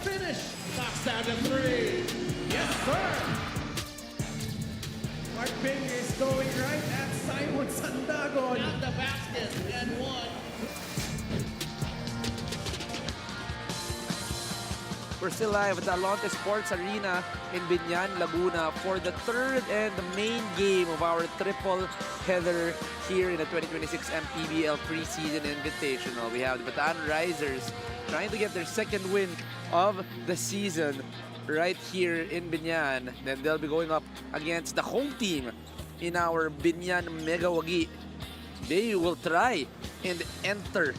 finish. Knocks down to 3. Yes, sir. Mark Ping is going right at Simon Sandagon. Not the basket and 1. We're still live at the Alonte Sports Arena in Biñan, Laguna for the third and the main game of our triple header here in the 2026 MPBL preseason invitational. We have the Bataan Risers trying to get their second win of the season right here in Biñan. Then they'll be going up against the home team in our Biñan Mega Wagi. They will try and enter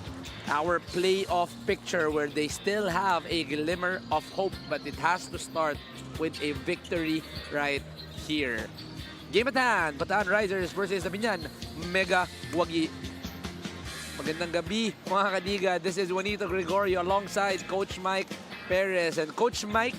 our playoff picture where they still have a glimmer of hope, but it has to start with a victory right here. Game at hand, Bataan Risers versus the Biñan Mega Wagi. Magandang gabi mga kadiga. This is Juanito Gregorio alongside Coach Mike Perez. And Coach Mike,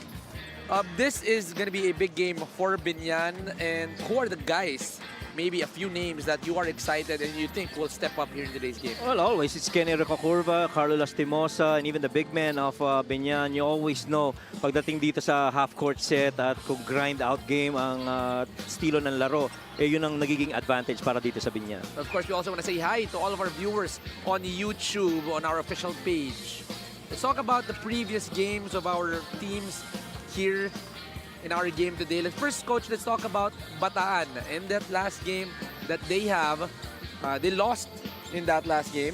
this is going to be a big game for Biñan. And who are the guys, maybe a few names that you are excited and you think will step up here in today's game? Well, always. It's Kenny Recocurva, Carlo Lastimosa, and even the big men of Biñan. You always know pagdating dito sa half-court set at kung grind out game ang estilo ng laro, yun ang nagiging advantage para dito sa Biñan. Of course, we also want to say hi to all of our viewers on YouTube, on our official page. Let's talk about the previous games of our teams here in our game today. First, Coach, let's talk about Bataan. In that last game that they have, they lost in that last game,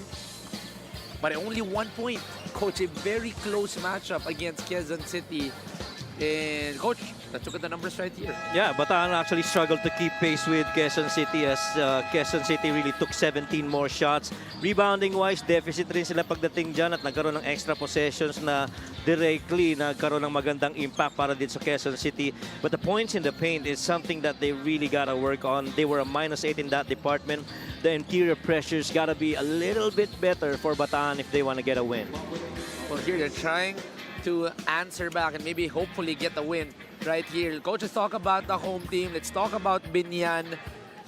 but only 1 point. Coach, a very close matchup against Quezon City. And Coach, let's look at the numbers right here. Yeah, Bataan actually struggled to keep pace with Quezon City as Quezon City really took 17 more shots. Rebounding-wise, deficit rin sila pagdating dyan at nagkaroon ng extra possessions na directly nagkaroon ng magandang impact para dito sa Quezon City. But the points in the paint is something that they really gotta work on. They were a -8 in that department. The interior pressures gotta be a little bit better for Bataan if they want to get a win. Well, here they're trying to answer back and maybe hopefully get a win right here. Coach, let's talk about the home team. Let's talk about Biñan.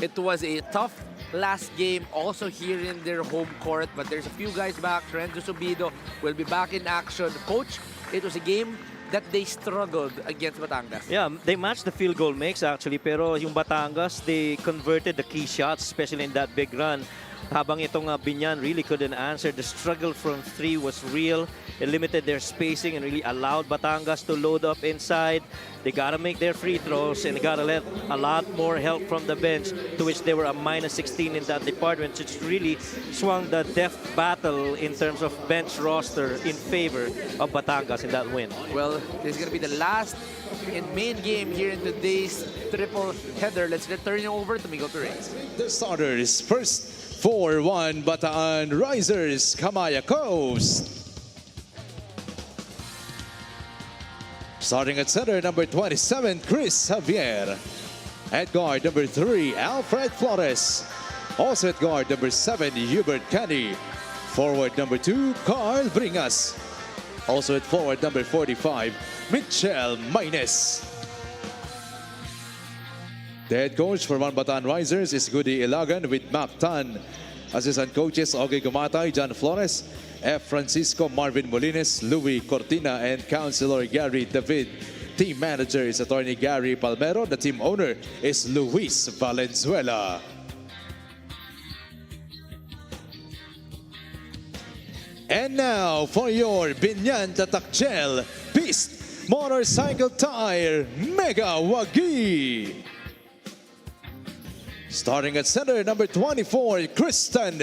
It was a tough last game also here in their home court, but there's a few guys back. Renzo Subido will be back in action. Coach, it was a game that they struggled against Batangas. Yeah, they matched the field goal makes actually, pero yung Batangas, they converted the key shots, especially in that big run. Habang itong Biñan really couldn't answer. The struggle from 3 was real. It limited their spacing and really allowed Batangas to load up inside. They gotta make their free throws and they gotta let a lot more help from the bench, to which they were a -16 in that department, which really swung the death battle in terms of bench roster in favor of Batangas in that win. Well, this is going to be the last and main game here in today's triple header. Let's return it over to Miguel Perez. The starters first. 4-1 Bataan Risers, Kamaya Coast. Starting at center, number 27, Chris Javier. At guard, number 3, Alfred Flores. Also at guard, number 7, Hubert Canny. Forward, number 2, Carl Bringas. Also at forward, number 45, Mitchell Maynes. The head coach for Bataan Risers is Goody Ilagan with Mac Tan. Assistant coaches, Ogie Gumatay, John Flores, F. Francisco, Marvin Molines, Louis Cortina, and Councilor Gary David. Team manager is Attorney Gary Palmero. The team owner is Luis Valenzuela. And now for your Biñan Tatakchel Pist Motorcycle Tire Mega Wagi. Starting at center, number 24, Kristen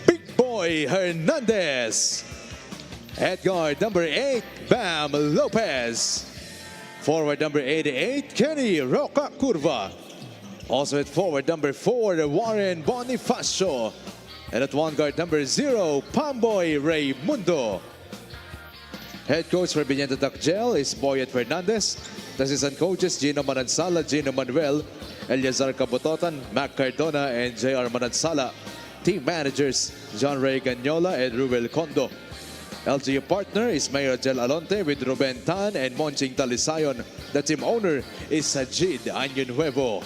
Big Boy Hernandez. At guard, number 8, Bam Lopez. Forward, number 88, Kenny Roca Curva. Also at forward, number 4, Warren Bonifacio. And at one guard, number 0, Pamboy Raymundo. Head coach for Biñan Tatakchel is Boyet Fernandez. The assistant coaches, Gino Manansala, Gino Manuel, Eliazar Cabototan, Mac Cardona, and J.R. Manansala. Team managers, John Ray Gagnola and Ruel Condo. LGU partner is Mayor Jel Alonte with Ruben Tan and Monching Talisayon. The team owner is Sajid Año Nuevo.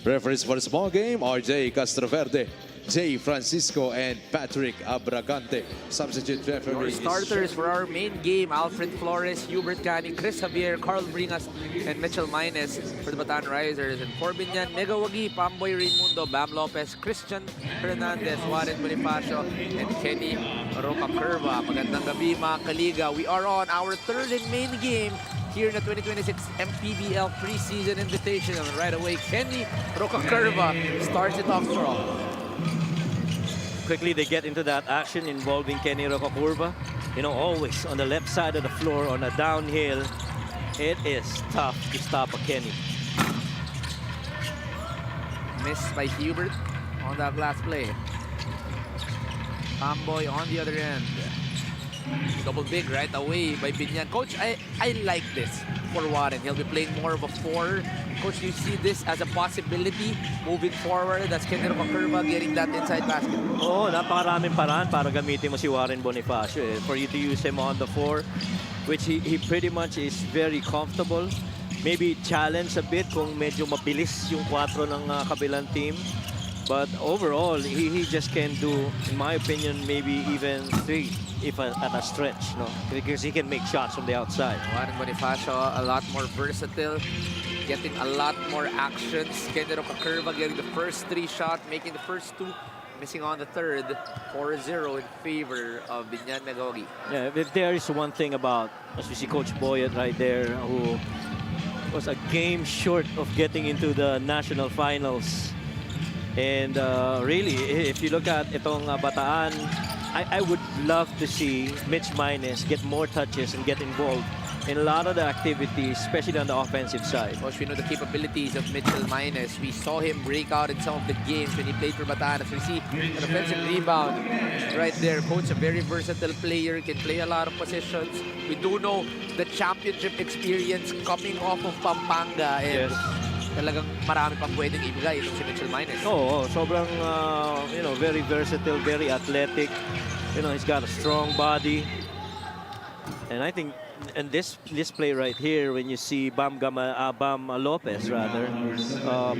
Referees for the small game, RJ Castroverde. J. Francisco and Patrick Abragante. Substitute Our referee is starters for our main game, Alfred Flores, Hubert Canning, Chris Javier, Carl Bringas, and Mitchell Mines for the Bataan Risers. And for Biñan, Megawagi, Pamboy Raimundo, Bam Lopez, Christian Hernandez, Warren Bonifacio, and Kenny Roca Curva. Magandang gabi mga kaliga. We are on our third and main game here in the 2026 MPBL preseason invitational. And right away, Kenny Roca Curva starts it off strong. Quickly they get into that action involving Kenny Rocacurva. You know, always on the left side of the floor on a downhill. It is tough to stop a Kenny. Missed by Hubert on that last play. Tomboy on the other end. Double big right away by Biñan. Coach, I like this for Warren. He'll be playing more of a 4. Coach, do you see this as a possibility moving forward? That's Kenny Rocacurva getting that inside basket. Oh, napakaraming paraan para gamitin mo si Warren Bonifacio. For you to use him on the 4, which he pretty much is very comfortable. Maybe challenge a bit kung medyo mabilis yung 4 ng kabilang team. But overall, he just can do, in my opinion, maybe even 3 if at a stretch, no? Because he can make shots from the outside. Warren Bonifacio, a lot more versatile, getting a lot more actions. Kenny Rocacurva getting the first 3 shots, making the first 2, missing on the third. 4-0 in favor of Biñan Megawagi. Yeah, if there is one thing about, as we see Coach Boyet right there, who was a game short of getting into the national finals. And really, if you look at itong Bataan, I would love to see Mitch Mines get more touches and get involved in a lot of the activities, especially on the offensive side. Coach, we know the capabilities of Mitchell Mines. We saw him break out in some of the games when he played for Bataan. As we see an offensive rebound right there. Coach, a very versatile player, can play a lot of positions. We do know the championship experience coming off of Pampanga. And Yes. talagang marami pang pwedeng ibigay itong si Mitchell Mines. Oh, sobrang, you know, very versatile, very athletic. You know, he's got a strong body. And I think, and this play right here, when you see Bam Lopez, rather,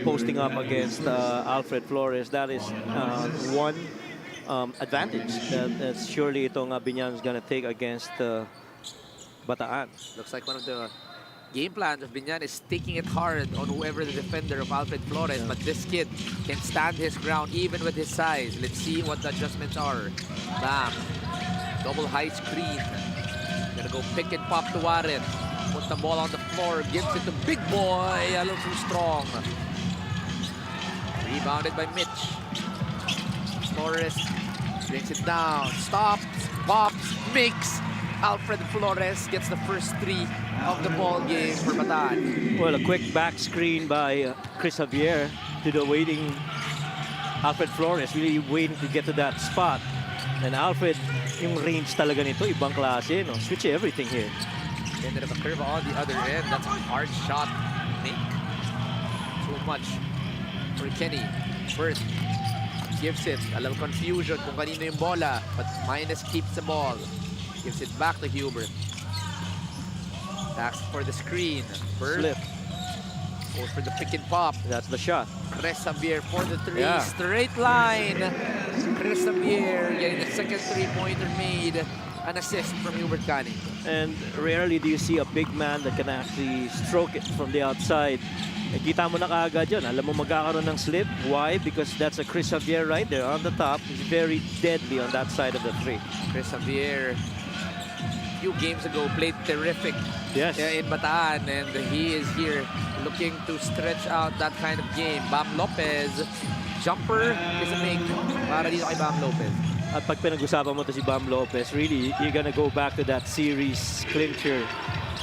posting up against Alfred Flores, that is one advantage that surely itong Biñan's gonna take against Bataan. Looks like one of the game plans of Biñan is taking it hard on whoever the defender of Alfred Flores, but this kid can stand his ground even with his size. Let's see what the adjustments are. Bam. Double high screen. Gonna go pick and pop to Warren. Put the ball on the floor, gives it to Big Boy. A little too strong. Rebounded by Mitch. Flores brings it down. Stops, pops, makes. Alfred Flores gets the first 3 of the ball game for Bataan. Well, a quick back screen by Chris Javier to the waiting Alfred Flores, really waiting to get to that spot. And Alfred, yung range talaga nito, ibang klase, no? Switch everything here. Ended up a curve on the other end. That's a hard shot. Make too much for Kenny. First, gives it a little confusion kung kanino yung bola, but Mines keeps the ball. Gives it back to Hubert. Asks for the screen. Bird. Slip. Goes for the pick and pop. That's the shot. Chris Javier for the 3. Yeah. Straight line. Chris Javier getting the second 3-pointer made. An assist from Hubert Canning. And rarely do you see a big man that can actually stroke it from the outside. Kita mo na kaagad yun. Alam mo magkakaroon ng slip. Why? Because that's a Chris Javier right there on the top. He's very deadly on that side of the 3. Chris Javier, a few games ago, played terrific Yes. in Bataan, and he is here looking to stretch out that kind of game. Bam Lopez, jumper is a make para dito kay Bam Lopez. At pag pinag-usapan mo to si Bam Lopez, really, you're gonna go back to that series clincher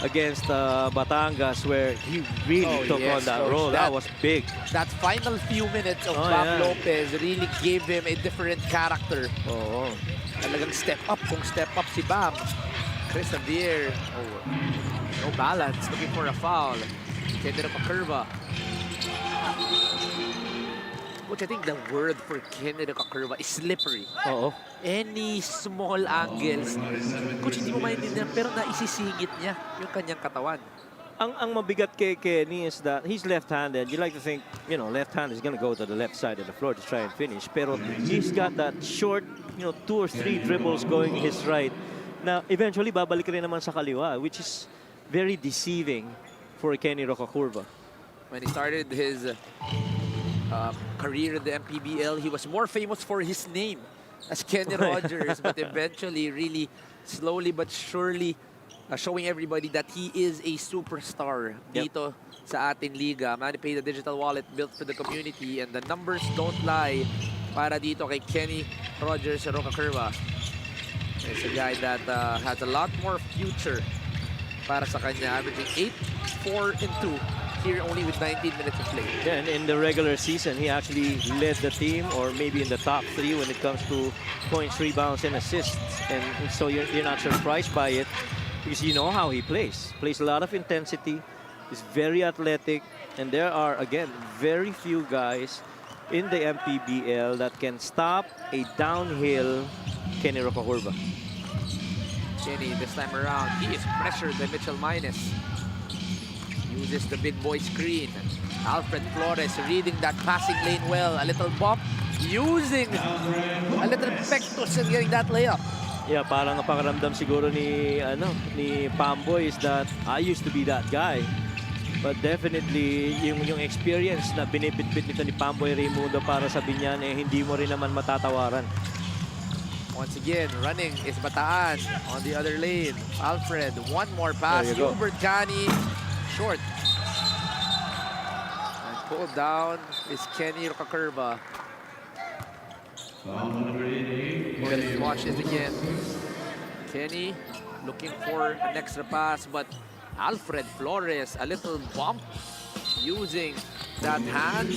against Batangas where he really took on that Coach. role. That was big. That final few minutes of Oh, Bam yeah. Lopez really gave him a different character. Oo. Talagang step up kung step up si Bam. Chris Javier, no balance, looking for a foul. Kenny Rocacurva. Which I think the word for Kenny Rocacurva is slippery. Oo. Any small angles, coach, hindi mo maintindihan, pero naisisingit niya yung kanyang katawan. ang mabigat kay Kenny is that he's left-handed. You like to think, you know, left hand is going to go to the left side of the floor to try and finish. Pero he's got that short, you know, 2 or 3 dribbles going his right. Now, eventually, babalik rin naman sa kaliwa, which is very deceiving for Kenny Rocacurva. When he started his career in the MPBL, he was more famous for his name as Kenny Rogers, but eventually, really slowly but surely, showing everybody that he is a superstar dito sa ating liga. MoneyPay, the digital wallet built for the community, and the numbers don't lie para dito kay Kenny Rogers Rocacurva. It's a guy that has a lot more future para sa kanya, averaging 8, 4, and 2 here only with 19 minutes of play. Yeah, and in the regular season, he actually led the team, or maybe in the top 3 when it comes to points, rebounds, and assists. And so you're not surprised by it because you know how he plays. Plays a lot of intensity, is very athletic, and there are, again, very few guys in the MPBL that can stop a downhill Kenny Rocacurva. Kenny, this time around, he is pressured by Mitchell Minus. Uses the big boy screen. Alfred Flores reading that passing lane well. A little bump, using a little pectus and getting that layup. Yeah, parang pakiramdam siguro ni Pamboy is that I used to be that guy. But definitely, yung experience na binibitbit nito ni Pamboy Raimundo para sa Biñan, hindi mo rin naman matatawaran. Once again, running is Bataan on the other lane. Alfred, one more pass. Hubert Cani, short. And pulled down is Kenny Rocacurva. We're gonna watch this again. Kenny looking for an extra pass, but Alfred Flores, a little bump using that hand,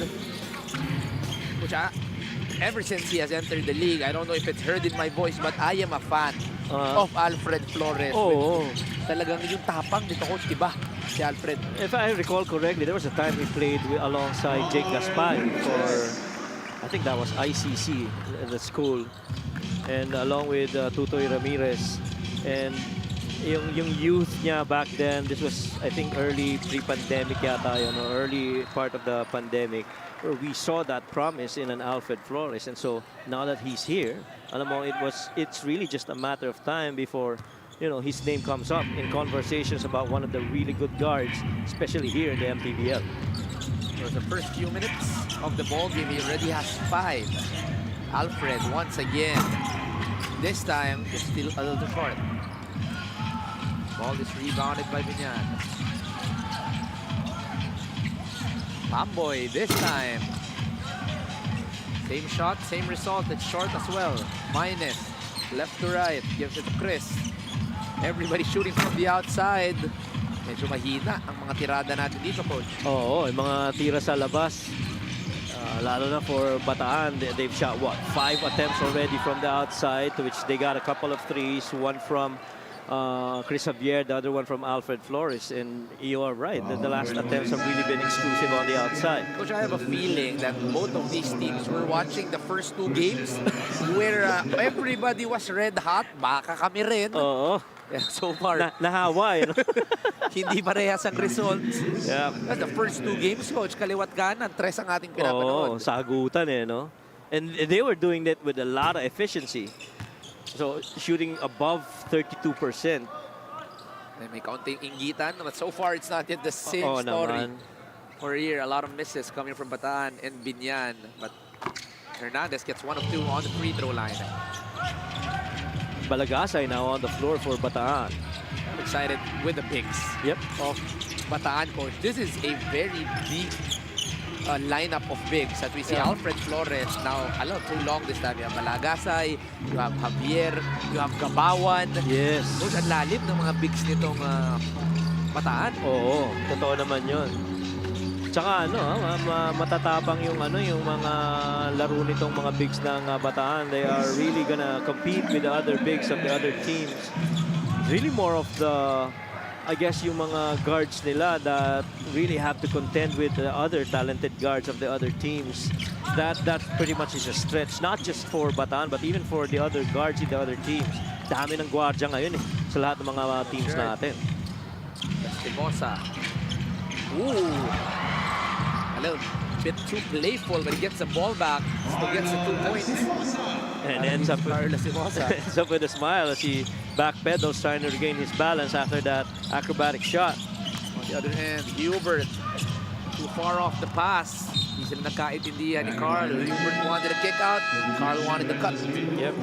which ever since he has entered the league, I don't know if it's heard in my voice, but I am a fan of Alfred Flores. Talagang yung tapang nito, coach, iba si Alfred. If I recall correctly, there was a time he played alongside Jake Gaspar for, I think that was ICC, the school, and along with Tutoy Ramirez. And yung youth niya back then, this was, I think, early pre-pandemic yata yun, or early part of the pandemic, where we saw that promise in an Alfred Flores. And so now that he's here, alam mo, it's really just a matter of time before, you know, his name comes up in conversations about one of the really good guards, especially here in the MPBL. For the first few minutes of the ball game, he already has 5. Alfred once again. This time, is still a little short. Ball is rebounded by Biñan. Pamboy this time. Same shot, same result. It's short as well. Minus, left to right, gives it to Chris. Everybody shooting from the outside. Medyo mahina ang mga tirada natin dito, coach. Oo, yung mga tira sa labas. Lalo na for Bataan, they've shot, what, 5 attempts already from the outside, to which they got a couple of threes, one from Chris Javier, the other one from Alfred Flores. And you are right, the last attempts have really been exclusive on the outside. Coach, I have a feeling that both of these teams were watching the first 2 games where everybody was red hot. Baka kami rin. Oo. Yeah, so far, Nahawa, you know? hindi parehas ang results. Yeah. That's the first 2 games, coach. Kaliwat kanan, 3 ang ating pinapanood. Oo, sagutan no? And they were doing that with a lot of efficiency. So, shooting above 32%. May kaunting inggitan, but so far it's not yet the same story. Naman. For here, a lot of misses coming from Bataan and Biñan. But Hernandez gets 1 of 2 on the free throw line. Balagasay now on the floor for Bataan. I'm excited with the picks of Bataan, coach. This is a very deep lineup of bigs that we see. Alfred Flores now, a little too long this time. You have Balagasay, you have Javier, you have Gabawan. Yes. Coach, ang lalim ng mga bigs nitong Bataan. Oo, totoo naman yun. Tsaka matatapang yung yung mga laro nitong mga bigs ng Bataan. They are really gonna compete with the other bigs of the other teams. Really more of the, I guess, yung mga guards nila that really have to contend with the other talented guards of the other teams. That pretty much is a stretch, not just for Bataan, but even for the other guards in the other teams. Dami ng gwardiya ngayon sa lahat ng mga teams natin. Espinosa Ooh. A little bit too playful, but he gets the ball back. Still gets the 2 points. And ends up, Carlos Simosa. ends up with a smile as he backpedals, trying to regain his balance after that acrobatic shot. On the other hand, Hubert, too far off the pass. Hindi sila nagkaintindihan ni Carl. Hubert wanted a kick out. Carl wanted the cut. Yep.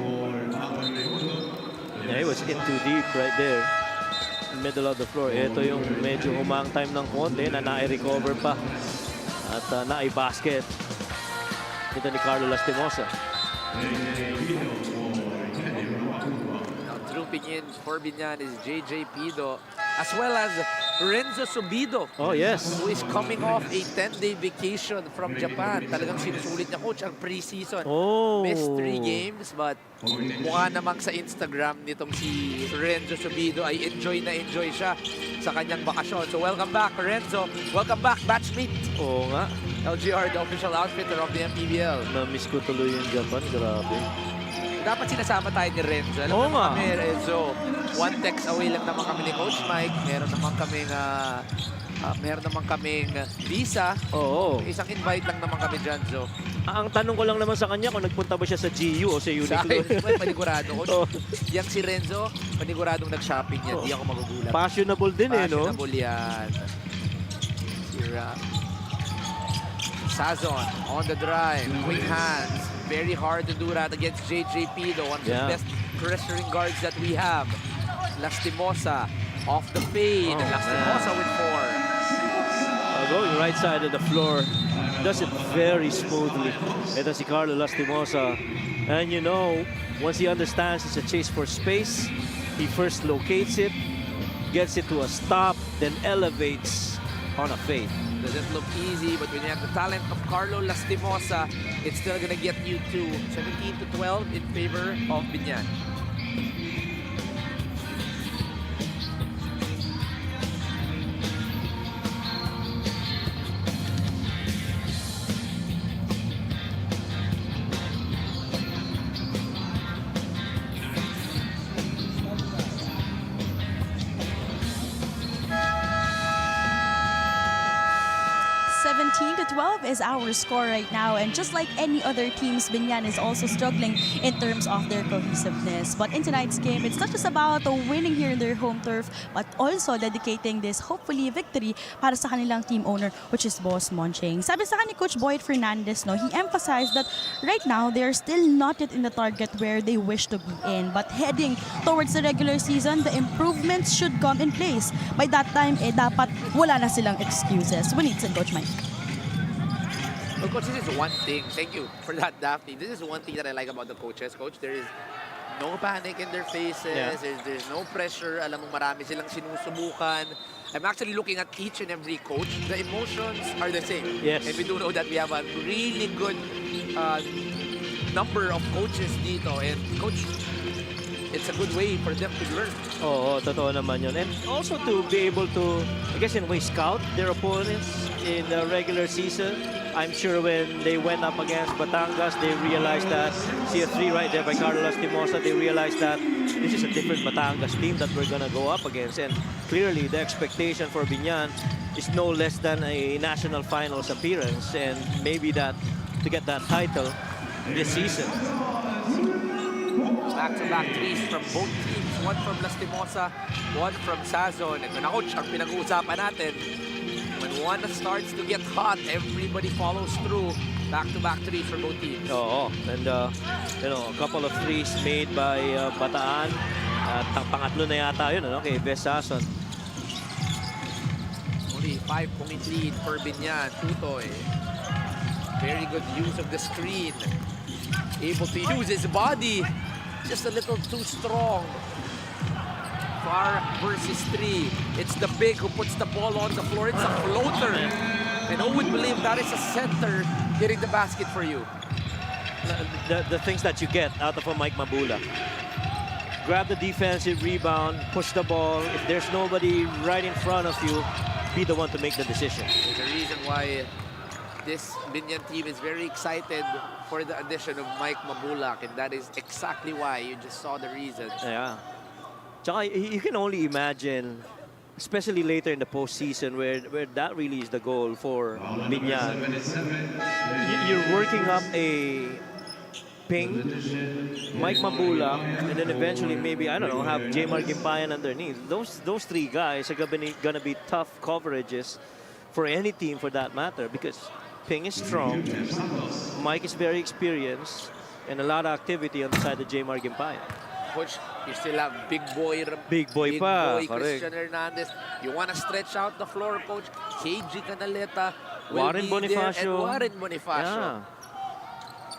Yeah, he was in too deep right there. Middle of the floor. Ito yung medyo humang time ng konti na nai-recover pa. At nai-basket. Ito ni Carlo Lastimosa. Now trooping in for Biñan is JJ Pido, as well as Renzo Subido. Oh, yes. Who is coming off a 10-day vacation from Japan. Talagang sinusulit niya, coach, ang preseason. Oh. Missed 3 games, but mukha namang sa Instagram nitong si Renzo Subido ay enjoy na enjoy siya sa kanyang bakasyon. So welcome back, Renzo. Welcome back, batchmate. Oo nga. LGR, the official outfitter of the MPBL. Na-miss ko tuloy yung Japan. Grabe. Dapat sinasama tayo ni Renzo. Alam Oo mo nga. kami, Renzo, one text away lang naman kami ni Coach Mike. Meron naman kaming visa. Oo. Isang invite lang naman kami dyan, so. Ang tanong ko lang naman sa kanya kung nagpunta ba siya sa GU o sa Sa akin, Uniqlo. panigurado, Coach. Oo. Yang si Renzo, paniguradong nag-shopping yan. Di ako magugulat. Fashionable din eh, no? Fashionable yan. Sazon on the drive, quick hands. Very hard to do that against JJ Pido, one of the best pressuring guards that we have. Lastimosa off the fade. Lastimosa with 4. Going right side of the floor. Does it very smoothly. Ito si Carlo Lastimosa. And you know, once he understands it's a chase for space, he first locates it, gets it to a stop, then elevates on a fade. Doesn't look easy, but when you have the talent of Carlo Lastimosa, it's still gonna get you to 17-12 in favor of Biñan. To 12 is our score right now, and just like any other teams, Biñan is also struggling in terms of their cohesiveness. But in tonight's game, it's not just about winning here in their home turf, but also dedicating this hopefully victory para sa kanilang team owner, which is Boss Moncheng. Sabi sa ni Coach Boyd Fernandez, no, he emphasized that right now they are still not yet in the target where they wish to be in, but heading towards the regular season, the improvements should come in place. By that time, dapat wala na silang excuses. We need to Coach Mike. Well, Coach, this is one thing. Thank you for that, Daphne. This is one thing that I like about the coaches. Coach, there is no panic in their faces. Yeah. There's no pressure. Alam mo, marami silang sinusubukan. I'm actually looking at each and every coach. The emotions are the same. Yes. And we do know that we have a really good number of coaches dito. And, Coach, it's a good way for them to learn. Oo, totoo naman yun. And also to be able to, I guess in a way, scout their opponents in the regular season. I'm sure when they went up against Batangas, they realized that, see a 3 right there by Carlo Lastimosa, they realized that this is a different Batangas team that we're gonna go up against. And clearly, the expectation for Biñan is no less than a national finals appearance, and maybe that to get that title this season. Back-to-back threes from both teams. One from Lastimosa, one from Sazon. And na, Coach, ang pinag-uusapan natin, when one starts to get hot, everybody follows through. Back-to-back threes for both teams. Oo, and you know, a couple of threes made by Bataan. At pangatlo na yata yun, ano, kay Bes Sazon. Only 5-point lead for Biñan. Tutoy. Very good use of the screen. Able to use his body. Just a little too strong. Far versus 3. It's the big who puts the ball on the floor. It's a floater. And who would believe that is a center hitting the basket for you? The things that you get out of a Mike Mabula. Grab the defensive rebound, push the ball. If there's nobody right in front of you, be the one to make the decision. There's a reason why this Biñan team is very excited for the addition of Mike Mabulak, and that is exactly why you just saw the reason. Yeah. Tsaka, you can only imagine especially later in the postseason where that really is the goal for Biñan. You're working up a Ping, Mike Mabula, and then eventually maybe, I don't know, have Jmar Gimpayan underneath. Those three guys are gonna be tough coverages for any team for that matter, because Ping is strong, Mike is very experienced, and a lot of activity on the side of Jmar Gimpayan. Coach, you still have big boy pa, Christian Hernandez. You want to stretch out the floor, Coach. KG Canaleta will Warren be there, and Bonifacio. Warren Bonifacio. Yeah.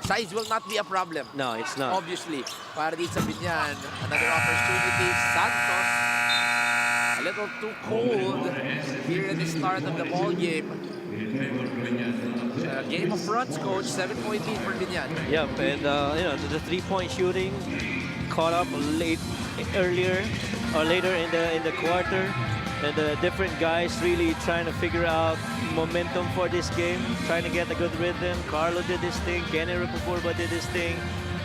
Size will not be a problem. No, it's not. Obviously, para dito sa Biñan, another opportunity. Santos, a little too cold here at the start of the ball game. Game of runs, Coach. 7-point lead for Biñan. Yep, and you know, the three-point shooting caught up later in the quarter, and the different guys really trying to figure out momentum for this game, trying to get a good rhythm. Carlo did his thing, Kenny Rupapurba did his thing,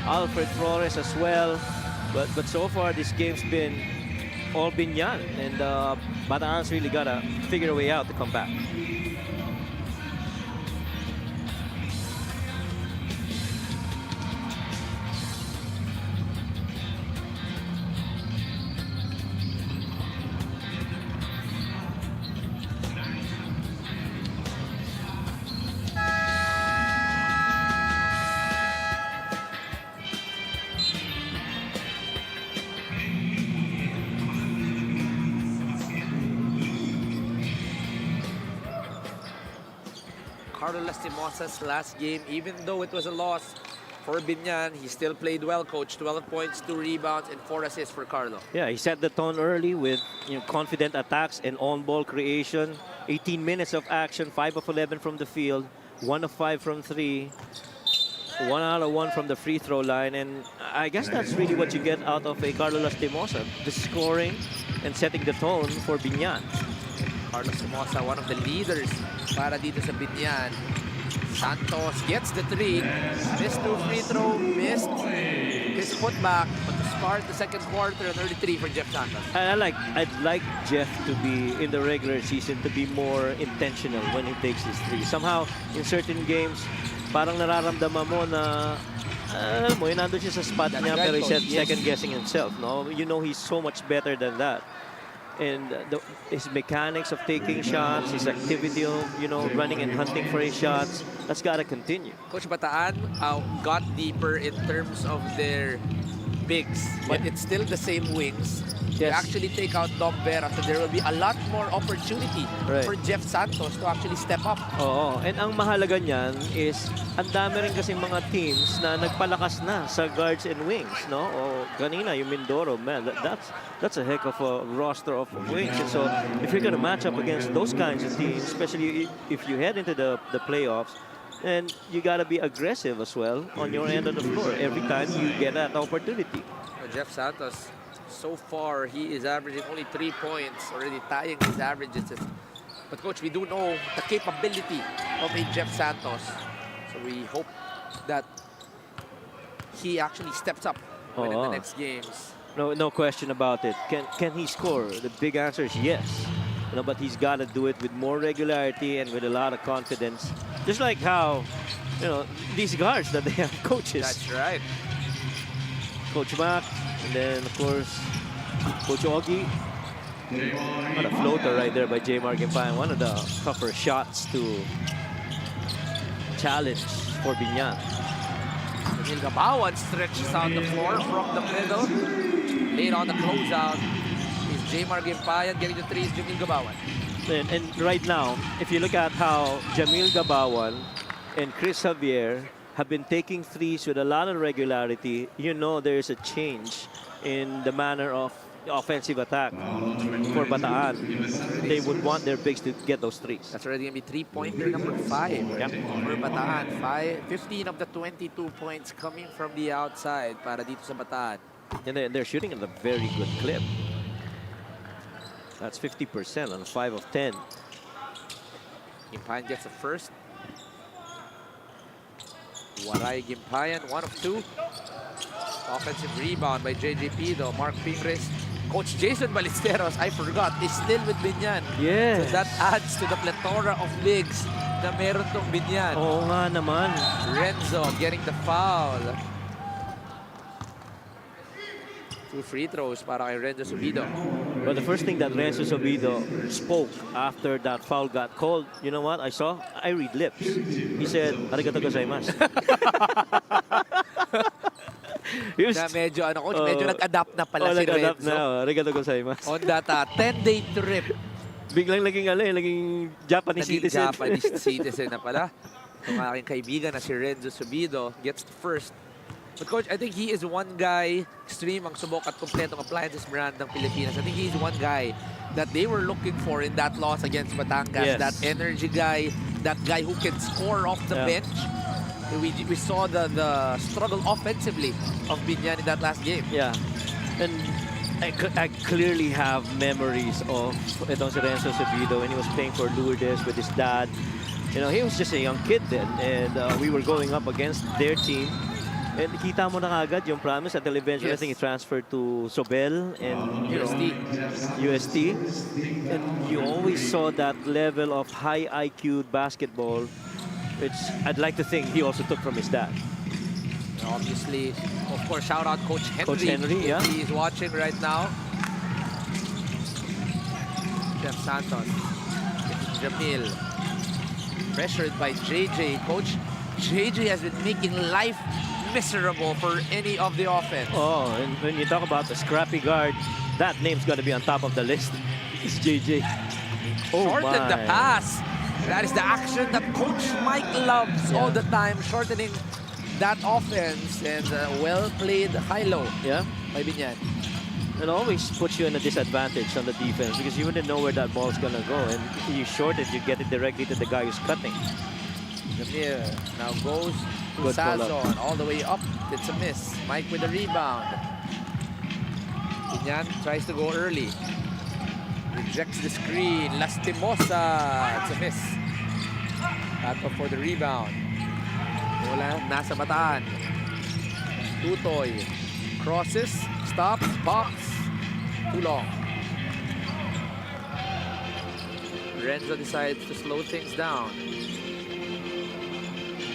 Alfred Flores as well. But so far this game's been all Biñan, and Bataan's really gotta figure a way out to come back. Carlo Lastimosa's last game, even though it was a loss for Biñan, he still played well, Coach. 12 points, 2 rebounds, and 4 assists for Carlo. Yeah, he set the tone early with confident attacks and on-ball creation. 18 minutes of action, 5 of 11 from the field, 1 of 5 from 3, 1 out of 1 from the free throw line. And I guess that's really what you get out of a Carlo Lastimosa, the scoring and setting the tone for Biñan. Carlos Somoza, one of the leaders para dito sa Biñan. Santos gets the 3, missed 2 free throw, missed his putback, but to start the second quarter, an early 3 for Jeff Santos. I'd like Jeff to be in the regular season to be more intentional when he takes his 3. Somehow in certain games, parang nararamdaman mo na alam mo, nandun siya sa spot niya, pero he's second guessing himself. No, you know he's so much better than that. And his mechanics of taking shots, his activity of, running and hunting for his shots, that's got to continue. Coach Bataan got deeper in terms of their bigs, but it's still the same wings. They actually take out Dom Vera, so there will be a lot more opportunity for Jeff Santos to actually step up. Oo, and ang mahalaga niyan is ang dami rin kasing mga teams na nagpalakas na sa guards and wings, no? O kanina yung Mindoro, man, that's a heck of a roster of wings. And so if you're gonna match up against those kinds of teams, especially if you head into the playoffs, and you gotta be aggressive as well on your end of the floor every time you get that opportunity. Jeff Santos, so far he is averaging only 3 points, already tying his averages. But Coach, we do know the capability of a Jeff Santos, so we hope that he actually steps up in the next games. No question about it. Can he score? The big answer is yes. But he's got to do it with more regularity and with a lot of confidence. Just like how, these guards that they have coaches. That's right. Coach Mac, and then of course, Coach Ogie. What a floater right there by Jmar Gimpayan. One of the tougher shots to challenge for Biñan. Jamil Gabawan stretches out the floor from the middle. Late on the closeout is Jmar Gimpayan. Getting the 3 is Jamil Gabawan. And right now, if you look at how Jamil Gabawan and Chris Javier have been taking 3s with a lot of regularity, there's a change in the manner of offensive attack for Bataan. They would want their bigs to get those 3s. That's already going to be 3-pointer number 5 for Bataan. 15 of the 22 points coming from the outside para dito sa Bataan. And they're shooting at a very good clip. That's 50% on 5 of 10. Gimpayan gets the first. Waray Gimpayan, 1 of 2. Offensive rebound by JJP though. Mark Pingres Coach Jason Ballesteros, I forgot, is still with Biñan. Yes. So that adds to the plethora of bigs na meron tong Biñan. Oo nga naman. Renzo getting the foul. 2 free throws para kay Renzo Subido. But the first thing that Renzo Subido spoke after that foul got called, you know what I saw? I read lips. He said, "Arigato gozaimasu." Na medyo, coach, medyo nag-adapt na pala si nag-adapt Renzo. na. Arigato gozaimasu. On that 10-day trip. Biglang naging Japanese Naging citizen. Japanese citizen na pala. Itong aking kaibigan na si Renzo Subido gets the first. But coach, I think he is one guy, extreme ang subok at kompletong appliances brand ng Pilipinas. I think he's one guy that they were looking for in that loss against Batangas. Yes. That energy guy, that guy who can score off the bench. We saw the struggle offensively of Biñan in that last game. Yeah. And I clearly have memories of itong si Renzo Subido when he was playing for Lourdes with his dad. You know, he was just a young kid then, and we were going up against their team. And kita mo na agad yung promise until eventually I think he transferred to Sobel and UST. And you always saw that level of high IQ basketball, which I'd like to think he also took from his dad. Obviously, of course, shout out Coach Henry. Coach Henry, yeah. He's watching right now. Jeff Santos. Jamil. Pressured by JJ. Coach JJ has been making life miserable for any of the offense. Oh, and when you talk about the scrappy guard, that name's got to be on top of the list. It's JJ. Oh, Shorten the my. pass. That is the action that Coach Mike loves all the time, shortening that offense, and well-played high-low by Biñan. It always puts you in a disadvantage on the defense because you wouldn't know where that ball's going to go. And if you short it, you get it directly to the guy who's cutting. Jamir now goes to Good pull-up. Sazon, all the way up. It's a miss. Mike with the rebound. Biñan tries to go early. Rejects the screen. Lastimosa. It's a miss. Tato for the rebound. Wala, nasa Bataan. Tutoy. Crosses. Stops. Pops. Too long. Renzo decides to slow things down.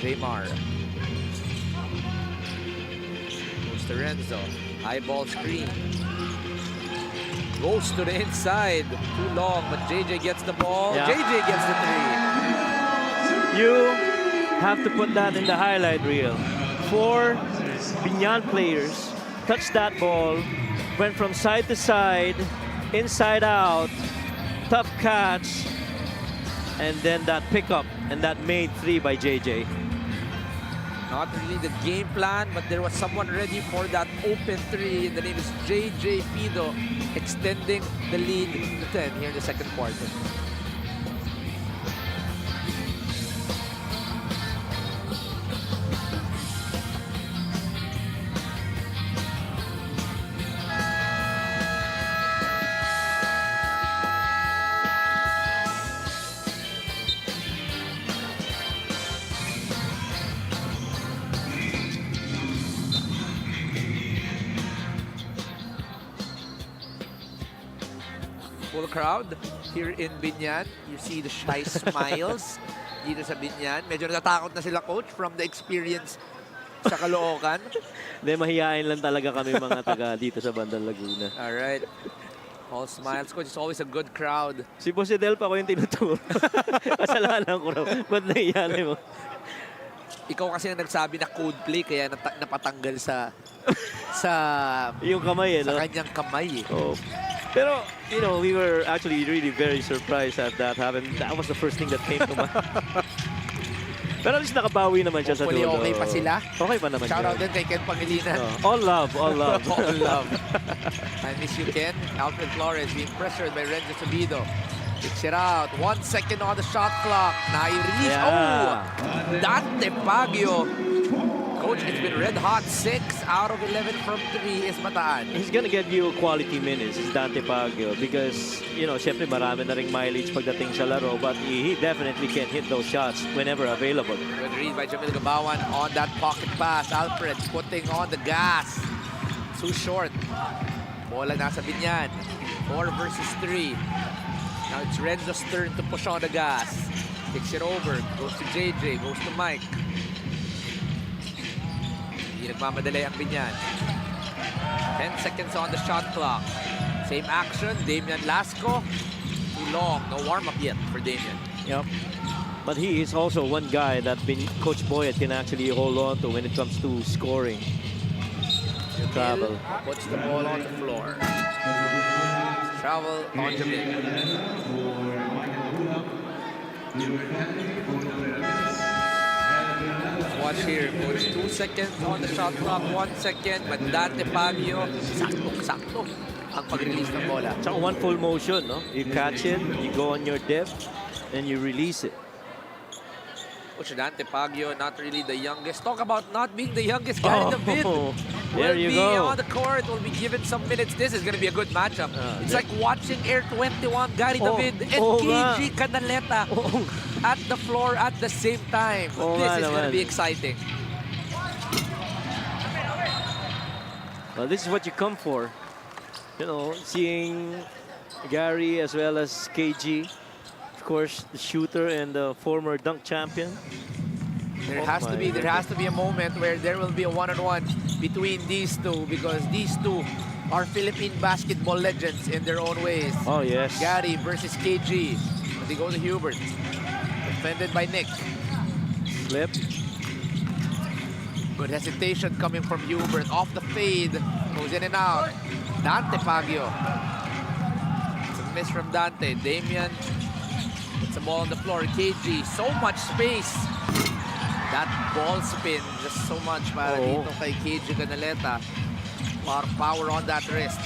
Jaymar. Goes to Renzo. High ball screen. Goes to the inside. Too long, but JJ gets the ball. Yeah. JJ gets the three. You have to put that in the highlight reel. 4 Biñan players touched that ball, went from side to side, inside out, tough catch, and then that pickup and that made 3 by JJ. Not really the game plan, but there was someone ready for that open 3. The name is JJ Fido, extending the lead to 10 here in the second quarter. Full crowd here in Biñan. You see the shy smiles dito sa Biñan. Medyo natatakot na sila, coach, from the experience sa Caloocan. Hindi, mahihain lang talaga kami mga taga dito sa Bandang Laguna. All right. All smiles, coach. It's always a good crowd. Si Posidel pa ko yung tinuturo. Kasalanan ko raw. Ba't nahihain mo? Ikaw kasi ang nagsabi na code play, kaya napatanggal sa Yung kamay, sa no? kanyang kamay. Oh. Pero, you know, we were actually really very surprised at that happened. That was the first thing that came to mind. Pero at least nakabawi naman siya sa Hopefully dulo. okay pa sila. Okay pa naman Shoutout siya. din kay Ken Pangilinan. All love, all love. All love. I miss you, Ken. Alfred Flores being pressured by Renzo Subido. Kicks it out. 1 second on the shot clock. Nai-release. Yeah. Oh! Dante Baguio. Coach, it's been red hot. 6 out of 11 from 3 is Bataan. He's gonna get you quality minutes, is Dante Baguio, because, you know, syempre marami na ring mileage pagdating sa laro, but he definitely can hit those shots whenever available. Good read by Jamil Gabawan on that pocket pass. Alfred putting on the gas. Too short. Bola nasa Biñan. 4 versus 3. Now it's Renzo's turn to push on the gas. Takes it over. Goes to JJ. Goes to Mike. Hindi nagmamadali ang Biñan. 10 seconds on the shot clock. Same action. Damian Lasco. Too long. No warm-up yet for Damian. Yep. But he is also one guy that Coach Boyet can actually hold on to when it comes to scoring. Travel. Puts the ball on the floor. Travel on Jamil. Watch here, Coach. 2 seconds on the shot clock, 1 second. But Dante Pagio, sakto ang pag-release ng bola. Tsaka one full motion, no? You catch it, you go on your depth, and you release it. Coach Dante Pagio, not really the youngest. Talk about not being the youngest guy in the bid. There you go. On the court, will be given some minutes. This is going to be a good matchup. It's like watching Air 21, Gary David, and KG Canaleta at the floor at the same time. This is going to be exciting. Well, this is what you come for. You know, seeing Gary as well as KG. Of course, the shooter and the former dunk champion. There has to be a moment where there will be a one-on-one between these two, because these two are Philippine basketball legends in their own ways. Oh, yes. Gary versus KG. They go to Hubert. Defended by Nick. Flip. Good hesitation coming from Hubert. Off the fade. Goes in and out. Dante Pagio. It's a miss from Dante. Damian. It's a ball on the floor. KG. So much space. That ball spin. Just so much para dito kay KG Canaleta. Power on that wrist.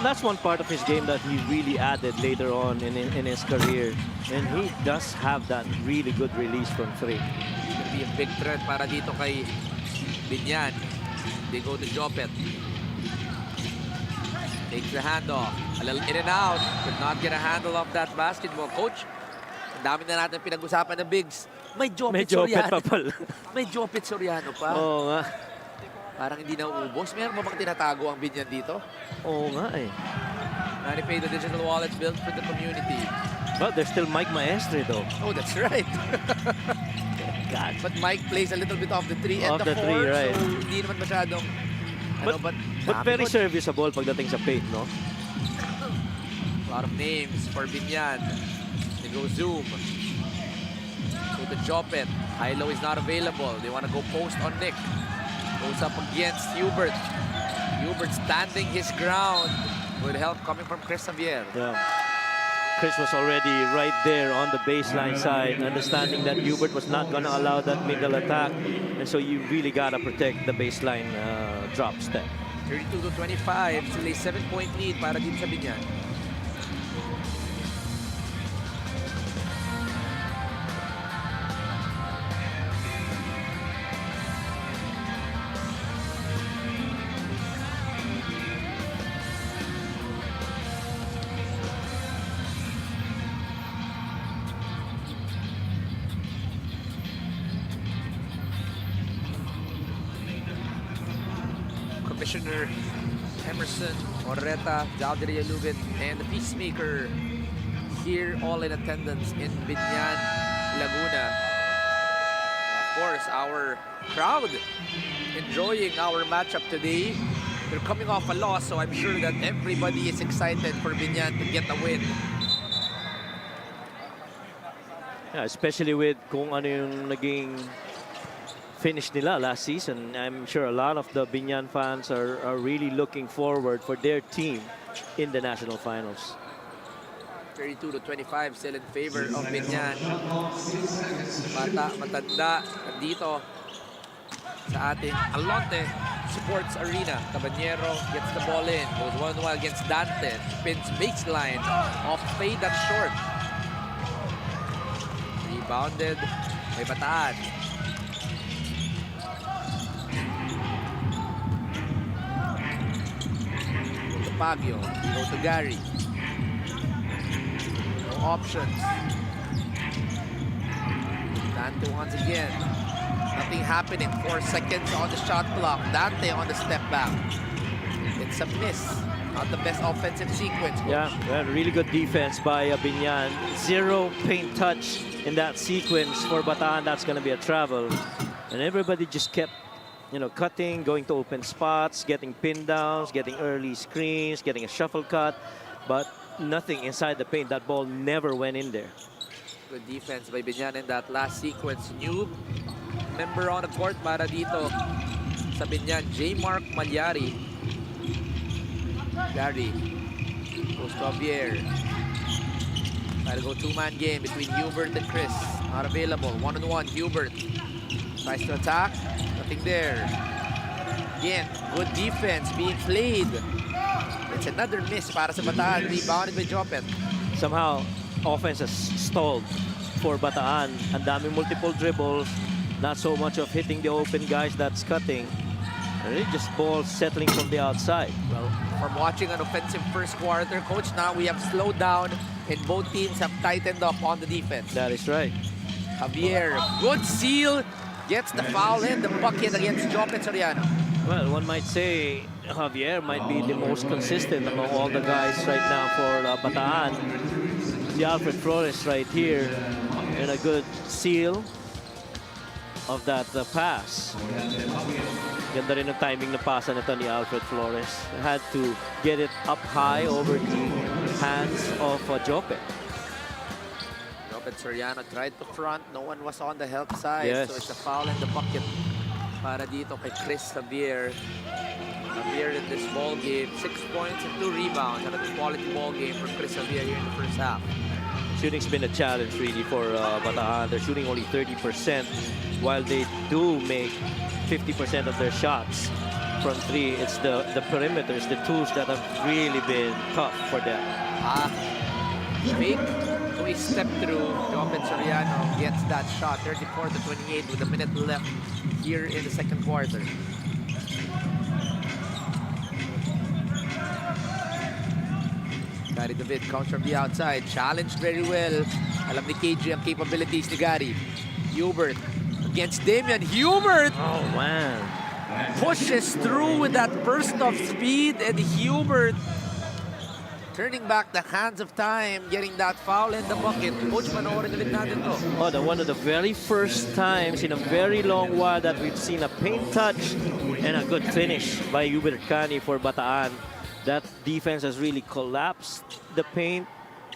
That's one part of his game that he really added later on in his career. And he does have that really good release from 3. It's gonna be a big threat para dito kay Biñan. They go to Jopet. Takes the handoff. A little in and out. Could not get a handle of that basketball. Coach, ang dami na natin pinag-usapan ng bigs. May Jopet Soriano. pa pala. May Jopet Soriano pa. Oo nga. Parang hindi na uubos. Meron ba bang tinatago ang Biñan dito? Oo nga eh. Manipay the digital wallets built for the community. But there's still Mike Maestre though. Oh, that's right. God. But Mike plays a little bit off the 3 and Off the the 4. three, right. So hindi naman masyadong... But dami very ko. serviceable pagdating sa paint, no? A lot of names for Biñan. They go zoom. Go to Jopet. Hilo is not available. They want to go post on Nick. Goes up against Hubert. Hubert standing his ground. Good help coming from Chris Javier. Yeah. Chris was already right there on the baseline side, understanding that Hubert was not going to allow that middle attack. And so you really got to protect the baseline drop step. 32-25. Still a 7-point lead para din sa Biñan. Commissioner Emerson, Orreta, Jalderia Lubit, and the Peacemaker here all in attendance in Biñan, Laguna. Of course, our crowd enjoying our matchup today. They're coming off a loss, so I'm sure that everybody is excited for Biñan to get a win. Yeah, especially with kung ano yung naging finish nila last season. I'm sure a lot of the Biñan fans are really looking forward for their team in the national finals. 32-25 still in favor of Biñan. Bata, matanda, dito sa ating Alonte Sports Arena. Caballero gets the ball in. Goes one-on-one against Dante. Spins baseline. Off fade, that's short. Rebounded by Bataan. Pagio, go to Gary. No options. Dante once again. Nothing happening. 4 seconds on the shot clock. Dante on the step back. It's a miss. Not the best offensive sequence. Coach. Yeah, well, really good defense by Biñan. 0 paint touch in that sequence for Bataan. That's going to be a travel. And everybody just kept, cutting, going to open spots, getting pin downs, getting early screens, getting a shuffle cut, but nothing inside the paint. That ball never went in there. Good defense by Biñan in that last sequence. New member on the court para dito sa Biñan, J. Mark Malyari. Gary goes to Javier. Try to go two-man game between Hubert and Chris. Not available. One-on-one. Hubert tries to attack. Nothing there. Again, good defense being played. It's another miss para sa Bataan. Rebounded by Jopet. Somehow, offense has stalled for Bataan. Ang daming multiple dribbles. Not so much of hitting the open guys that's cutting. Really just balls settling from the outside. Well, from watching an offensive first quarter, Coach, now we have slowed down and both teams have tightened up on the defense. That is right. Javier, good seal, gets the foul and the bucket against Jopet Soriano. Well, one might say Javier might be the most consistent among all the guys right now for Bataan. The Alfred Flores right here and a good seal of that pass. Ganda rin ang timing na pasa nito ni Alfred Flores. Had to get it up high over the hands of Jopet. Jopet Soriano tried to front, no one was on the help side, Yes. so it's a foul and the bucket para dito kay Chris Javier. Javier in this ball game, 6 points and 2 rebounds, and a quality ball game for Chris Javier here in the first half. Shooting's been a challenge really for Bataan. They're shooting only 30% while they do make 50% of their shots from 3. It's the perimeters, the tools that have really been tough for them. Fake to a step through. Jopet Soriano gets that shot, 34-28 with a minute left here in the second quarter. Gary David comes from the outside, challenged very well. Alam ni KG ang capabilities ni Gary. Hubert against Damian. Hubert Oh, man. pushes through with that burst of speed, and Hubert turning back the hands of time, getting that foul in the bucket. Coach, panoorin ulit natin to. Oh, one of the very first times in a very long while that we've seen a paint touch and a good finish by Hubert Cani for Bataan. That defense has really collapsed the paint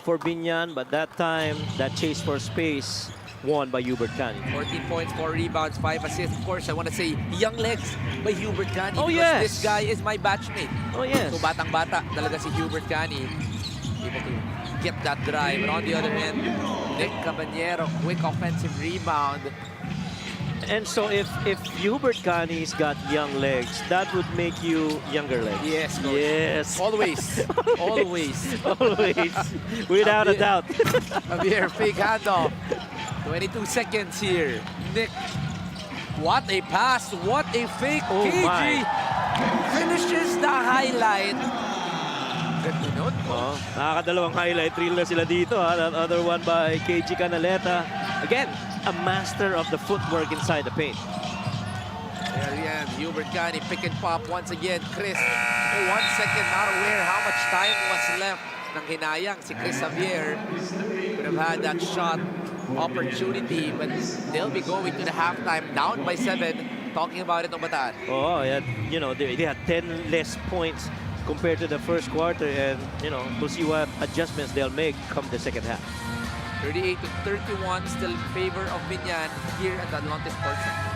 for Biñan, but that time, that chase for space won by Hubert Cani. 14 points, 4 rebounds, 5 assists. Of course, I want to say young legs by Hubert Cani. Oh, because yes. this guy is my batchmate. Oh, yes. So batang-bata talaga si Hubert Cani. Able to get that drive. But on the other end, Nick Caballero, quick offensive rebound. And so if Hubert Cani's got young legs, that would make you younger legs. Yes, Coach. Yes. Always. Always. Always. Without a doubt. Javier, fake handoff. 22 seconds here. Nick, what a pass, what a fake. Oh, KG my. finishes the highlight. Good to note. Oh, nakakadalawang highlight reel na sila dito. That other one by KG Canaleta. Again, a master of the footwork inside the paint. There he is, Hubert Cani, pick and pop once again. Chris, 1 second, not aware how much time was left ng hinayang si Chris Javier. Could have had that shot opportunity, but they'll be going to the halftime down by 7. Talking about it ng Bataan. Oh, yeah, they had 10 less points compared to the first quarter, and we'll see what adjustments they'll make come the second half. 38-31, still in favor of Biñan here at the Adelante Sports Center.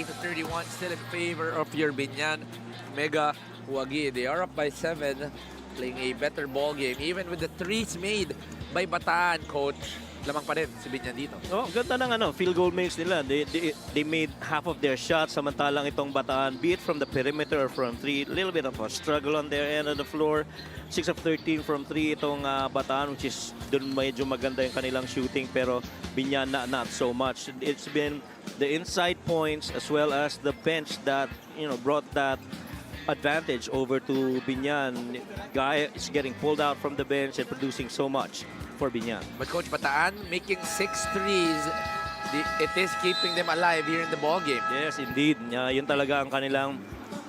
38-31, still in favor of your Biñan Mega Huagi. They are up by 7, playing a better ball game. Even with the threes made by Bataan, coach, lamang pa rin si Biñan dito. Oh, ganda ng field goal makes nila. They made half of their shots, samantalang itong Bataan, be it from the perimeter or from 3, a little bit of a struggle on their end of the floor. 6 of 13 from 3 itong Bataan, which is dun medyo maganda yung kanilang shooting, pero Biñan not so much. It's been the inside points as well as the bench that brought that advantage over to Biñan. Guy is getting pulled out from the bench and producing so much for Biñan. But Coach, Bataan making 6 threes. It is keeping them alive here in the ball game. Yes, indeed. Yun talaga ang kanilang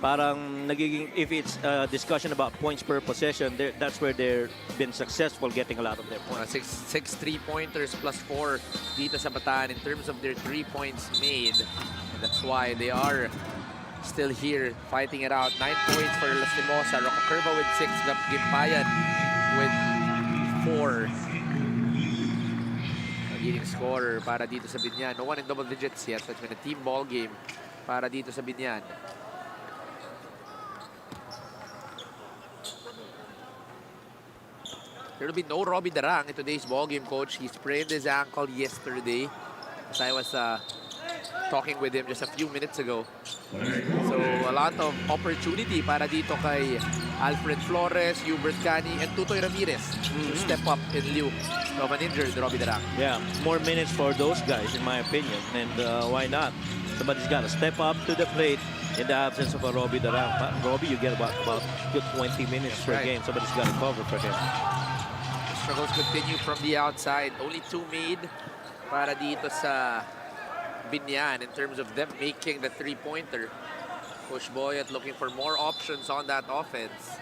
parang nagiging, if it's a discussion about points per possession, that's where they've been successful getting a lot of their points. 6 3-pointers plus 4 dito sa Bataan in terms of their 3 points made. And that's why they are still here fighting it out. 9 points for Lastimosa. Roca Curva with 6. Gimpayan with 4. Leading scorer para dito sa Biñan. No one in double digits yet. So it's been a team ball game para dito sa Biñan. There will be no Robbie Darang in today's ball game, coach. He sprained his ankle yesterday, as I was talking with him just a few minutes ago. So a lot of opportunity para dito kay Alfred Flores, Hubert Cani, and Tutoy Ramirez to step up in lieu of an injured Robbie Darang. Yeah, more minutes for those guys, in my opinion. And why not? Somebody's got to step up to the plate in the absence of a Robbie Darang. Robbie, you get about good 20 minutes per game. Somebody's got to cover for him. Struggles continue from the outside. Only 2 made para dito sa Biñan in terms of them making the 3-pointer. Coach Boyet looking for more options on that offense.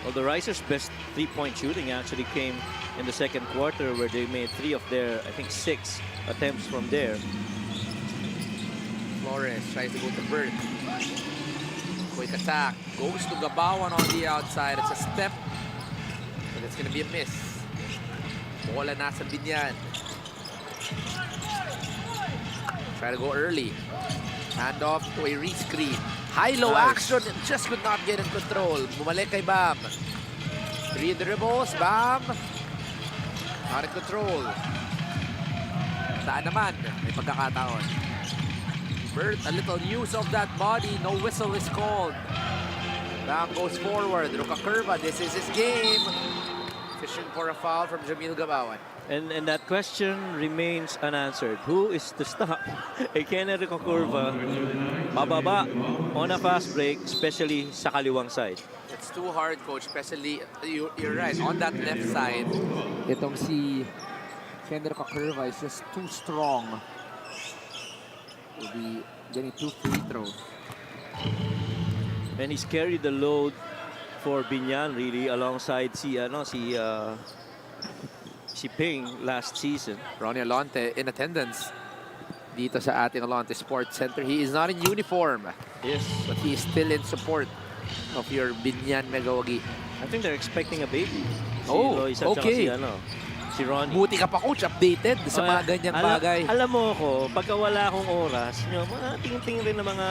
Well, the Risers' best 3-point shooting actually came in the second quarter, where they made 3 of their, I think, 6 attempts from there. Flores tries to go to Bert. Quick attack. Goes to Gabawan on the outside. It's a step. But it's going to be a miss. Bola nasa Biñan. Try to go early. Hand off to a re-screen. High-low action. Just could not get in control. Bumalik kay Bam. 3 dribbles. Bam. Not in control. Saan naman? May pagkakataon. Bert, a little use of that body. No whistle is called. Bam goes forward. Roca Curva. This is his game. Fishing for a foul from Jamil Gabawan. And that question remains unanswered. Who is to stop a Kennedy Curva mababa on a fast break, especially sa kaliwang side? It's too hard, coach, especially, you're right, on that left side. Itong si Kennedy Curva is just too strong. Will be getting 2 free throws. And he's carried the load for Biñan really alongside si Ping last season. Ronnie Alonte in attendance dito sa ating Alonte Sports Center. He is not in uniform. Yes. But he is still in support of your Biñan Megawagi. I think they're expecting a baby. Si okay. Si Ronnie. Buti ka pa, coach, updated sa mga ganyang bagay. Alam mo ko, pagka wala akong oras, mga tingin rin ng mga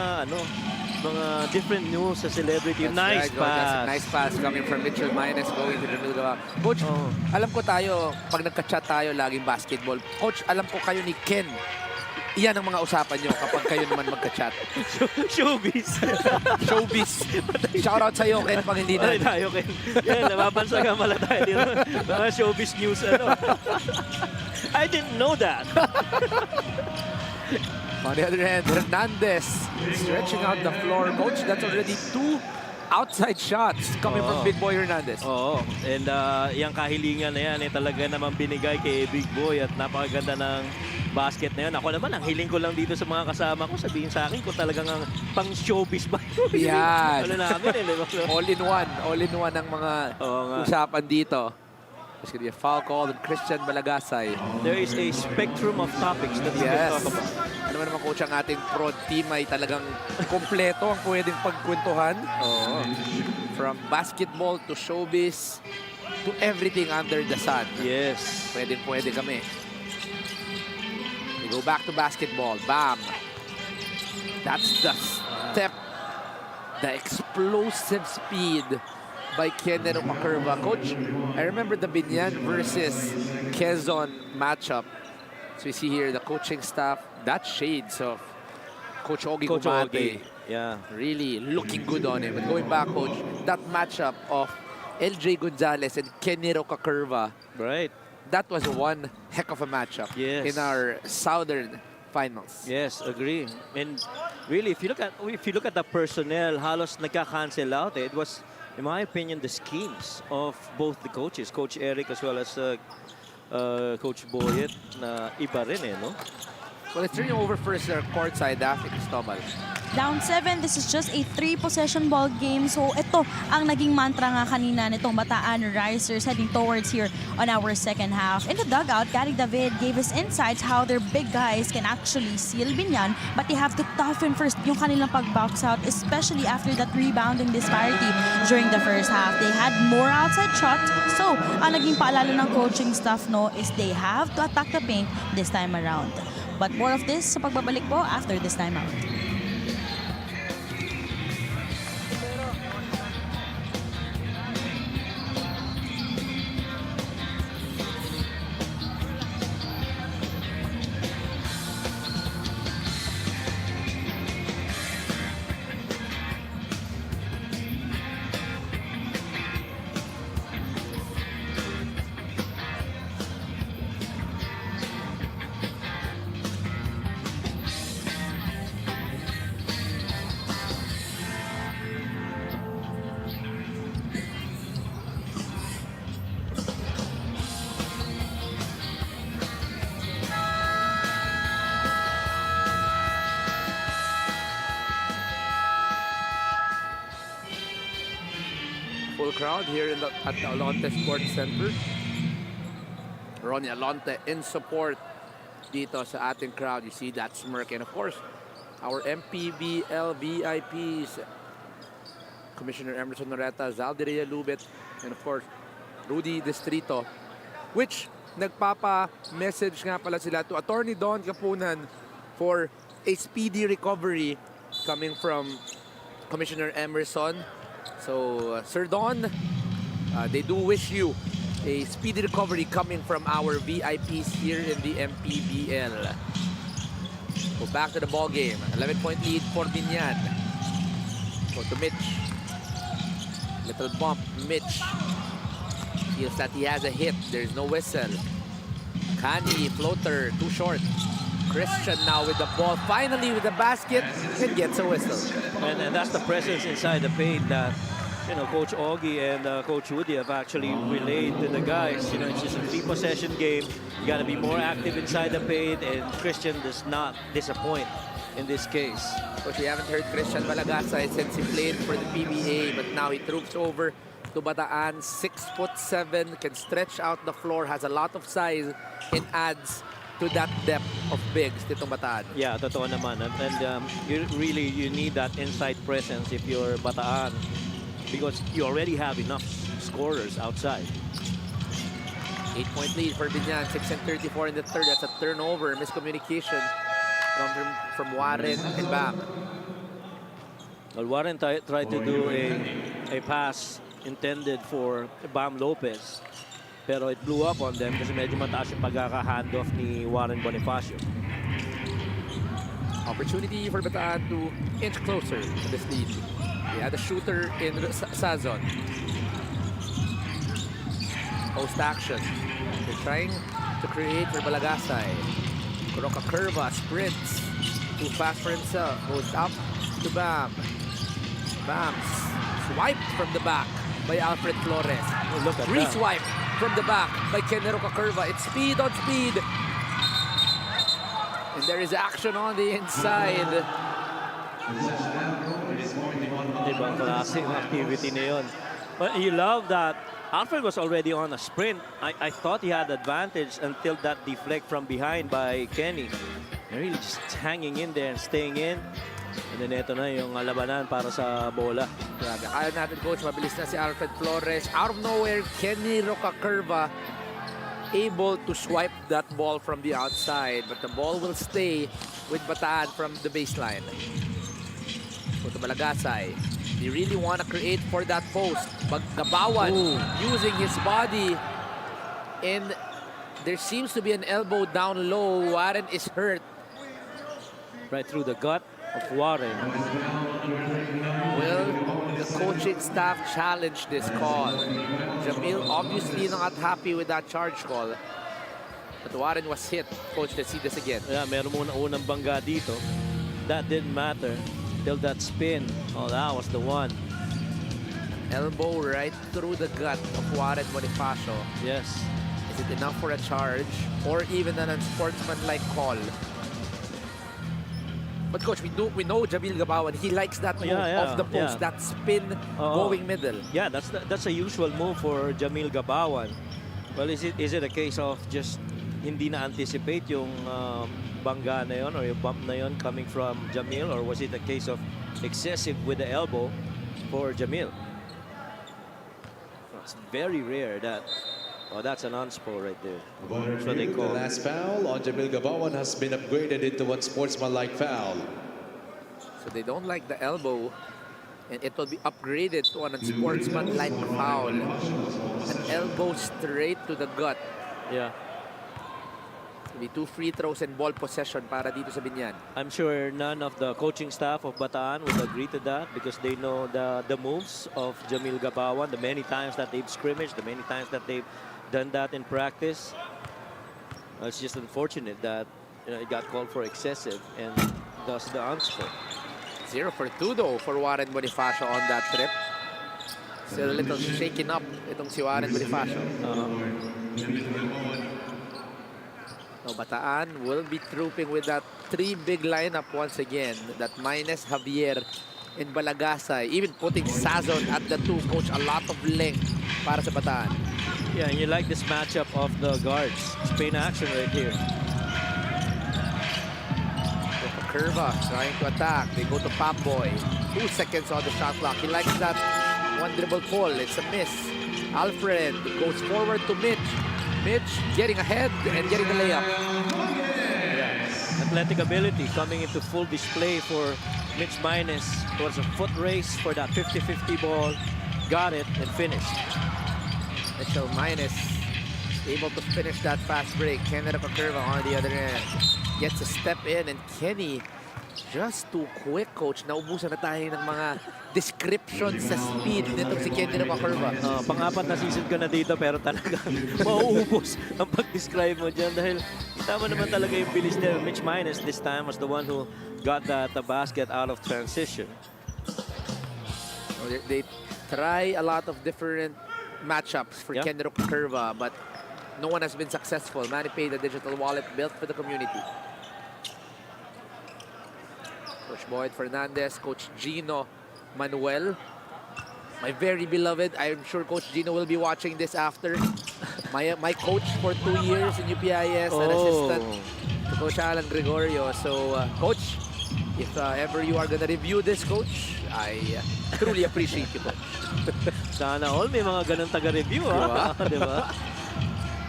different news sa celebrity. That's nice right, pass. Nice pass coming from Mitchell Minus going to Jamil Gabawan. Coach, alam ko tayo, pag nagka-chat tayo laging basketball. Coach, alam ko kayo ni Ken. Iyan ang mga usapan nyo kapag kayo naman magka-chat. Showbiz. Showbiz. Shoutout sa'yo, Ken, pag hindi na. Ay, tayo, Ken. Yan, nababansa ka mala tayo dito. Mga showbiz news, I didn't know that. On the other hand, Hernandez stretching out the floor. Coach, that's already 2 outside shots coming from Big Boy Hernandez. Oo. And yung kahilingan na yan, talaga naman binigay kay Big Boy at napakaganda ng basket na yun. Ako naman, ang hiling ko lang dito sa mga kasama ko, sabihin sa akin kung talagang ang pang-showbiz ba yun. Yan. Ano namin All in one ang mga usapan dito. There's going to be a foul call on Christian Malagasay. There is a spectrum of topics that we can talk about. Ano naman coach, ang ating prod team ay talagang kompleto ang pwedeng pagkwentuhan. From basketball to showbiz to everything under the sun. Yes. Pwede kami. We go back to basketball. Bam. That's the step, the explosive speed by Kenny Rocacurva. Coach, I remember the Biñan versus Quezon matchup. So we see here the coaching staff, that shades of Coach Ogie Coach Kumate. Ogie, yeah. Really looking good on him. But going back, Coach, that matchup of LJ Gonzalez and Kenny Rocacurva, Right. that was one heck of a matchup Yes. in our Southern finals. Yes, agree. And really, if you look at the personnel, halos nagka-cancel out. It was, in my opinion, the schemes of both the coaches, Coach Eric as well as Coach Boyet, na iba rin no? Well, it's turning over first their courtside after Cristobal. Down 7, this is just a 3-possession ball game. So ito ang naging mantra nga kanina nitong Bataan Risers heading towards here on our second half. In the dugout, Gary David gave us insights how their big guys can actually seal Biñan, but they have to toughen first yung kanilang pag-box out, especially after that rebounding disparity during the first half. They had more outside shots. So ang naging paalala ng coaching staff is they have to attack the paint this time around. But more of this sa pagbabalik po after this timeout. Full crowd here at the Alonte Sports Center. Ronnie Alonte in support dito sa ating crowd. You see that smirk. And of course, our MPBL VIPs, Commissioner Emerson Noreta, Zaldiria Lubit, and of course, Rudy Distrito, which nagpapa-message nga pala sila to Attorney Don Kapunan for a speedy recovery coming from Commissioner Emerson. So, Sir Don, they do wish you a speedy recovery coming from our VIPs here in the MPBL. Go back to the ball game. 11-point lead for Biñan. Go to Mitch. Little bump. Mitch feels that he has a hit. There's no whistle. Kani, floater, too short. Christian now with the ball, finally with the basket, and gets a whistle. And that's the presence inside the paint that, Coach Ogie and Coach Woody have actually relayed to the guys. It's just a 3-possession game. You got to be more active inside the paint, and Christian does not disappoint in this case. But we haven't heard Christian Balagasa since he played for the PBA, but now he troops over to Bataan. 6'7", can stretch out the floor, has a lot of size, and adds to that depth of bigs ditong Bataan. Yeah, totoo naman. And you need that inside presence if you're Bataan, because you already have enough scorers outside. 8-point lead for Biñan, 6:34 in the third. That's a turnover, miscommunication from Warren and Bam. Well, Warren tried to do a pass intended for Bam Lopez, pero it blew up on them kasi medyo mataas yung pagkaka-handoff ni Warren Bonifacio. Opportunity for Bataan to inch closer to this lead. They had a shooter in Sazon. Post action. They're trying to create for Balagasay. Rocacurva sprints. Too fast for himself. Goes up to Bam. Bam swiped from the back by Alfred Flores. Oh, look at that. Re-swipe from the back by Ken Rocacurva. It's speed on speed. And there is action on the inside. Ibang klaseng activity na yun. But you love that Alfred was already on a sprint. I thought he had advantage until that deflect from behind by Kenny. Really just hanging in there and staying in. And then ito na yung labanan para sa bola. Grabe. Kaya natin, coach, mabilis na si Alfred Flores. Out of nowhere, Kenny Rocacurva able to swipe that ball from the outside. But the ball will stay with Bataan from the baseline. Go to Malagasay. They really want to create for that post. Gabawan using his body. And there seems to be an elbow down low. Warren is hurt. Right through the gut of Warren. Well, the coaching staff challenged this call. Jamil obviously not happy with that charge call. But Warren was hit. Coach, let's see this again. Yeah, meron muna unang bangga dito. That didn't matter till that spin. Oh, that was the one. Elbow right through the gut of Warren Bonifacio. Yes. Is it enough for a charge or even an unsportsmanlike call? But coach, we know Jamil Gabawan. He likes that move off the post, that spin going middle. Yeah, that's a usual move for Jamil Gabawan. Well, is it a case of just hindi na anticipate yung bangga na yon or yung bump na yon coming from Jamil, or was it a case of excessive with the elbow for Jamil? It's very rare that. Oh, that's an unspo right there. That's what they The call. last foul on Jamil Gabawan has been upgraded into one sportsmanlike foul. So they don't like the elbow, and it will be upgraded to an unsportsmanlike foul. An elbow straight to the gut. Yeah. It'll be 2 free throws and ball possession para dito sa Biñan. I'm sure none of the coaching staff of Bataan would agree to that because they know the moves of Jamil Gabawan, the many times that they've scrimmaged, the many times that they've done that in practice. It's just unfortunate that it got called for excessive and thus the unspo. 0 for 2 though for Warren Bonifacio on that trip. Still a little shaken up itong si Warren Bonifacio. So Bataan will be trooping with that 3 big lineup once again. That minus Javier in Balagasay. Even putting Sazon at the 2. Coach, a lot of length para sa Bataan. Yeah, and you like this matchup of the guards. Spain action right here. Curva trying to attack. They go to Pamboy. 2 seconds on the shot clock. He likes that one dribble pull. It's a miss. Alfred goes forward to Mitch. Mitch getting ahead and getting the layup. Athletic ability coming into full display for Mitch Minus. It was a foot race for that 50-50 ball. Got it and finished. Mitchell Minus able to finish that fast break. Kenny Curva on the other end. Gets a step in and Kenny just too quick, coach. Naubusan na tayo ng mga descriptions sa speed nitong si Kenny Curva. Pang-apat na season ka na dito pero talaga mauubos ang pag-describe mo dyan dahil kita mo naman talaga yung bilis niya. Mitch Minus this time was the one who got the basket out of transition. They try a lot of different matchups for Kenny Curva, but no one has been successful. Manny paid a digital wallet built for the community. Coach Boyd Fernandez, Coach Gino Manuel, my very beloved. I'm sure Coach Gino will be watching this after. My coach for 2 years in UPIS, an assistant to Coach Alan Gregorio. So, Coach, if ever you are gonna review this, Coach, I truly appreciate you, Coach. Sana all may mga ganun taga-review, ha? Diba?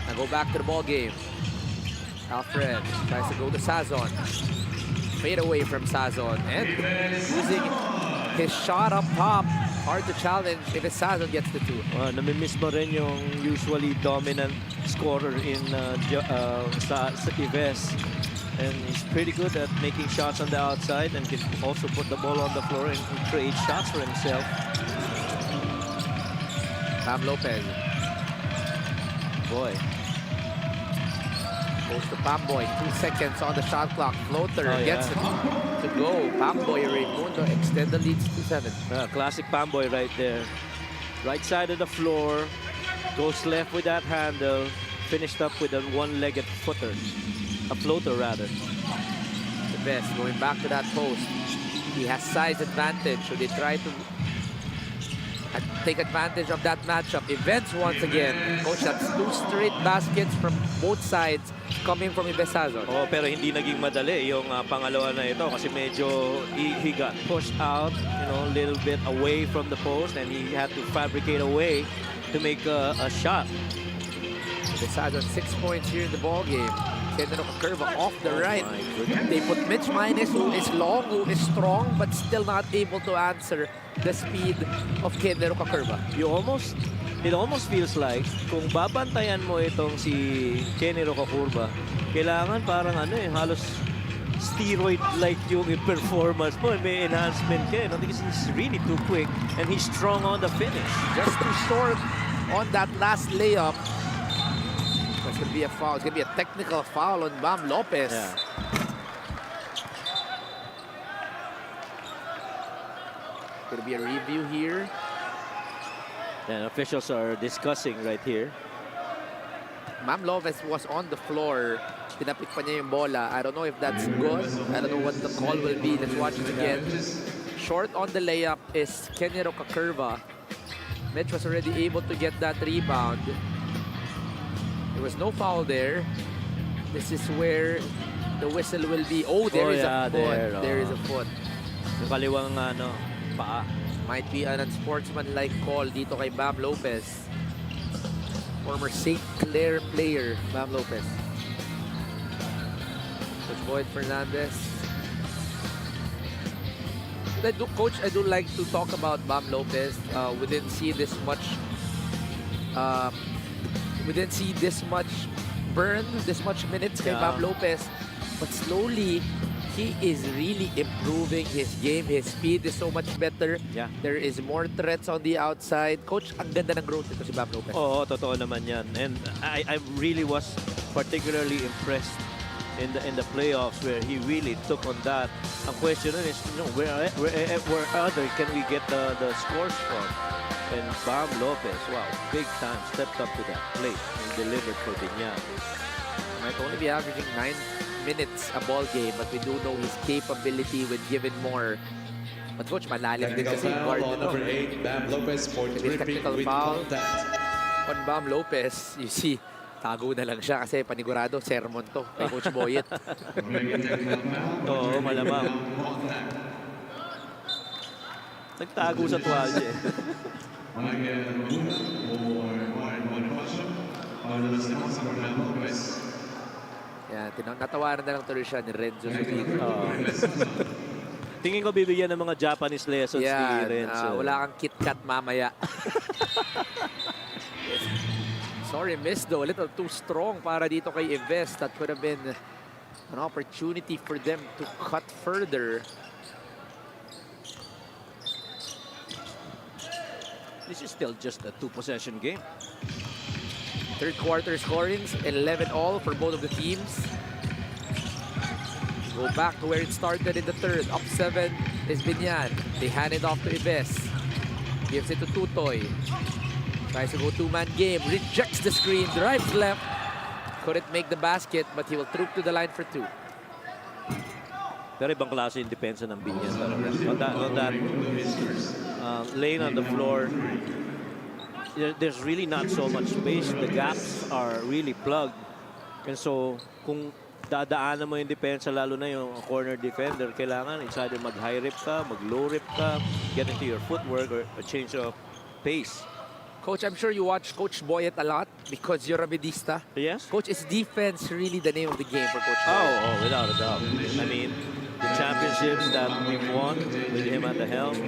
Now go back to the ball game. Alfred tries to go to Sazon. Fade away from Sazon and using his shot up top. Hard to challenge if Sazon gets the 2. Namimiss mo rin yung usually dominant scorer in sa Ives. And he's pretty good at making shots on the outside and can also put the ball on the floor and create shots for himself. Pam Lopez. Boy. Goes to Pamboy. 2 seconds on the shot clock. Floater gets it to go. Pamboy Raimundo extend the lead to 7. Classic Pamboy right there. Right side of the floor. Goes left with that handle. Finished up with a one-legged footer. A floater rather. The best going back to that post. He has size advantage. So they try to take advantage of that matchup. Events once again. Coach, that's 2 straight baskets from both sides coming from Ibesazon. Oh, pero hindi naging madali yung pangalawa na ito kasi medyo he got pushed out, a little bit away from the post and he had to fabricate a way to make a shot. Ibesazon 6 points here in the ball game. Kenro Curva off the right. my goodness. They put Mitch Minus, who is long, who is strong, but still not able to answer the speed of Kenro Curva. It almost feels like kung babantayan mo itong si Kenny Rocakurva, kailangan parang halos steroid-like yung performance mo. May enhancement ka, because he's really too quick and he's strong on the finish. Just too short on that last layup. That's going to be a foul. It's going to be a technical foul on Bam Lopez. Yeah. Going to be a review here. And officials are discussing right here. Bam Lopez was on the floor. Tinapik pa niya yung bola. I don't know if that's good. I don't know what the call will be. Let's watch it again. Short on the layup is Kenny Rocakurva. Mitch was already able to get that rebound. There was no foul there. This is where the whistle will be. Oh, there is a foot. There is a foot. Yung kaliwang paa. Might be an unsportsmanlike call dito kay Bam Lopez. Former St. Clair player, Bam Lopez. Coach Boyd Fernandez. Coach, I do like to talk about Bam Lopez. We didn't see this much. We didn't see this much burn, this much minutes kay Bam Lopez. But slowly, he is really improving his game. His speed is so much better. Yeah. There is more threats on the outside. Coach, ang ganda ng growth nito si Bam Lopez. Oo, totoo naman yan. And I really was particularly impressed in the playoffs where he really took on that. Ang question is, where other can we get the scores from? And Bam Lopez, wow, big time, stepped up to that plate and delivered for Biñan. Might only be averaging 9 minutes a ball game, but we do know his capability with given more. But coach, malalim din kasi yung guard nito. Number 8, Bam Lopez for tripping technical with foul. contact. On Bam Lopez, you see, tago na lang siya kasi panigurado, sermon to kay Coach Boyet. Oo, malamang. Nagtago sa tuwalya eh. Yan, natawaran na lang tuloy siya ni Renzo Zuniga. Tingin ko bibigyan ng mga Japanese lessons ni Renzo. Wala kang KitKat mamaya. Sorry, missed though. A little too strong para dito kay Yves. That could have been an opportunity for them to cut further. This is still just a 2-possession game. Third quarter scorings, 11 all for both of the teams. Go back to where it started in the third. Up 7 is Biñan. They hand it off to Yves. Gives it to Tutoy. Tries to go two-man game. Rejects the screen. Drives left. Couldn't make the basket, but he will troop to the line for 2. Pero ibang klase yung depensa ng Biñan talaga. On that lane on the floor, there's really not so much space. The gaps are really plugged. And so, kung dadaanan mo yung depensa, lalo na yung corner defender, kailangan it's either mag-high rip ka, mag-low rip ka, get into your footwork, or a change of pace. Coach, I'm sure you watch Coach Boyet a lot because you're a Medista. Yes? Coach, is defense really the name of the game for Coach Boyet? Oh, without a doubt. I mean, the championships that we've won with him at the helm,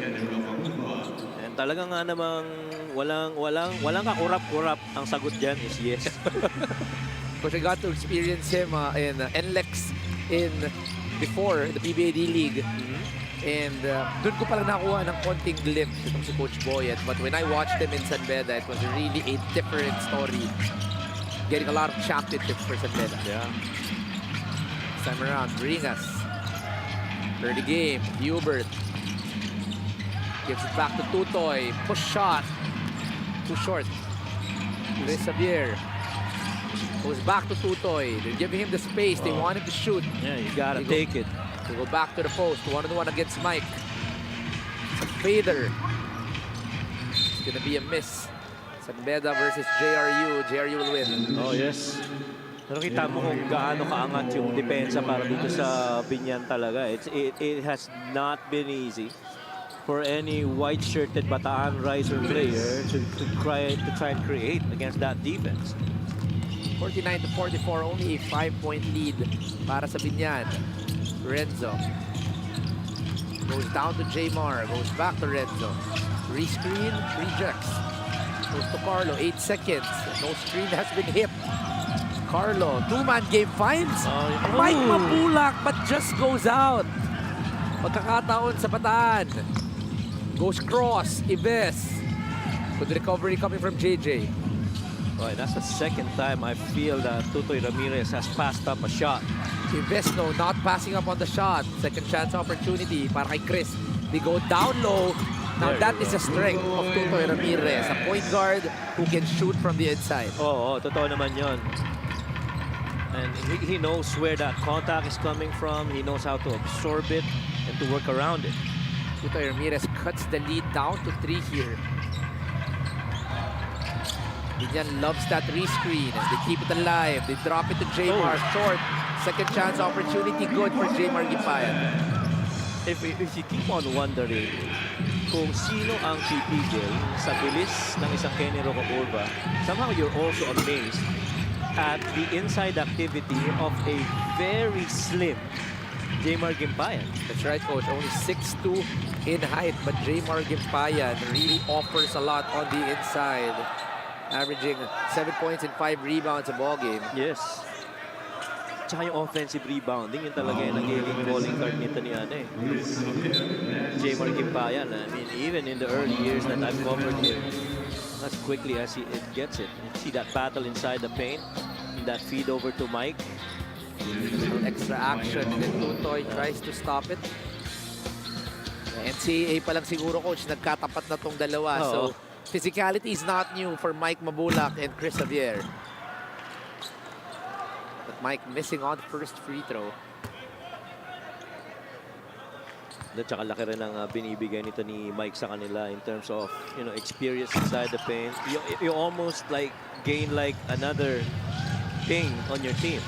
and talagang nga namang walang kakurap-kurap. Ang sagot dyan is yes. Coach, I got to experience him in NLEX before the PBA D-League. And doon ko palang nakuha ng konting glimpse itong si Coach Boyet. But when I watched him in San Beda, it was really a different story. Getting a lot of championships for San Beda. Yeah. This time around, Bringas. Third game, Hubert. Gives it back to Tutoy. Push shot. Too short. Luis Xavier. Goes back to Tutoy. They're giving him the space. They want him to shoot. Yeah, you gotta take it. They go back to the post. 1-on-1 against Mike. Fader. It's gonna be a miss. San Beda versus JRU. JRU will win. Oh, yes. Pero kita mo kung gaano kaangat yung depensa para dito sa Biñan talaga. It has not been easy for any white-shirted Bataan Riser player to try and create against that defense. 49-44, only a 5-point lead para sa Biñan. Renzo goes down to Jmar, goes back to Renzo. Rescreen, rejects. Goes to Carlo, 8 seconds. No screen has been hit. Carlo, two-man game finds Mike Mabulak, but just goes out. Pagkakataon sa Bataan. Goes cross, Ives. Good recovery coming from JJ. Boy, that's the second time I feel that Tutoy Ramirez has passed up a shot. Ives, no, not passing up on the shot. Second chance opportunity para kay Chris. They go down low. Now that is a strength of Tutoy Ramirez. A point guard who can shoot from the inside. Oo, totoo naman yun. And he knows where that contact is coming from. He knows how to absorb it and to work around it. Tutoy Ramirez cuts the lead down to 3 here. Biñan loves that rescreen. They keep it alive. They drop it to Jmar. Short. Second chance opportunity. Good for Jmar Gipayan. If you keep on wondering kung sino ang titigil sa bilis ng isang Kenny Rocaurba, somehow you're also amazed at the inside activity of a very slim Jmar Gimpayan. That's right, Coach. Only 6'2" in height, but Jmar Gimpayan really offers a lot on the inside. Averaging 7 points and 5 rebounds a ball game. Yes. Tsaka yung offensive rebounding, yun talaga yung nagiging calling card nito ni Jmar Gimpayan. I mean, even in the early years that I've covered him, as quickly as it gets it. See that battle inside the paint, that feed over to Mike. Little extra action, and then Tutoy tries to stop it. NCAA pa lang siguro, Coach, nagkatapat na tong dalawa. So, physicality is not new for Mike Mabulak and Chris Javier. But Mike missing on the first free throw. At saka laki rin ang binibigay nito ni Mike sa kanila in terms of, you know, experience inside the paint. You almost like gain like another thing on your team.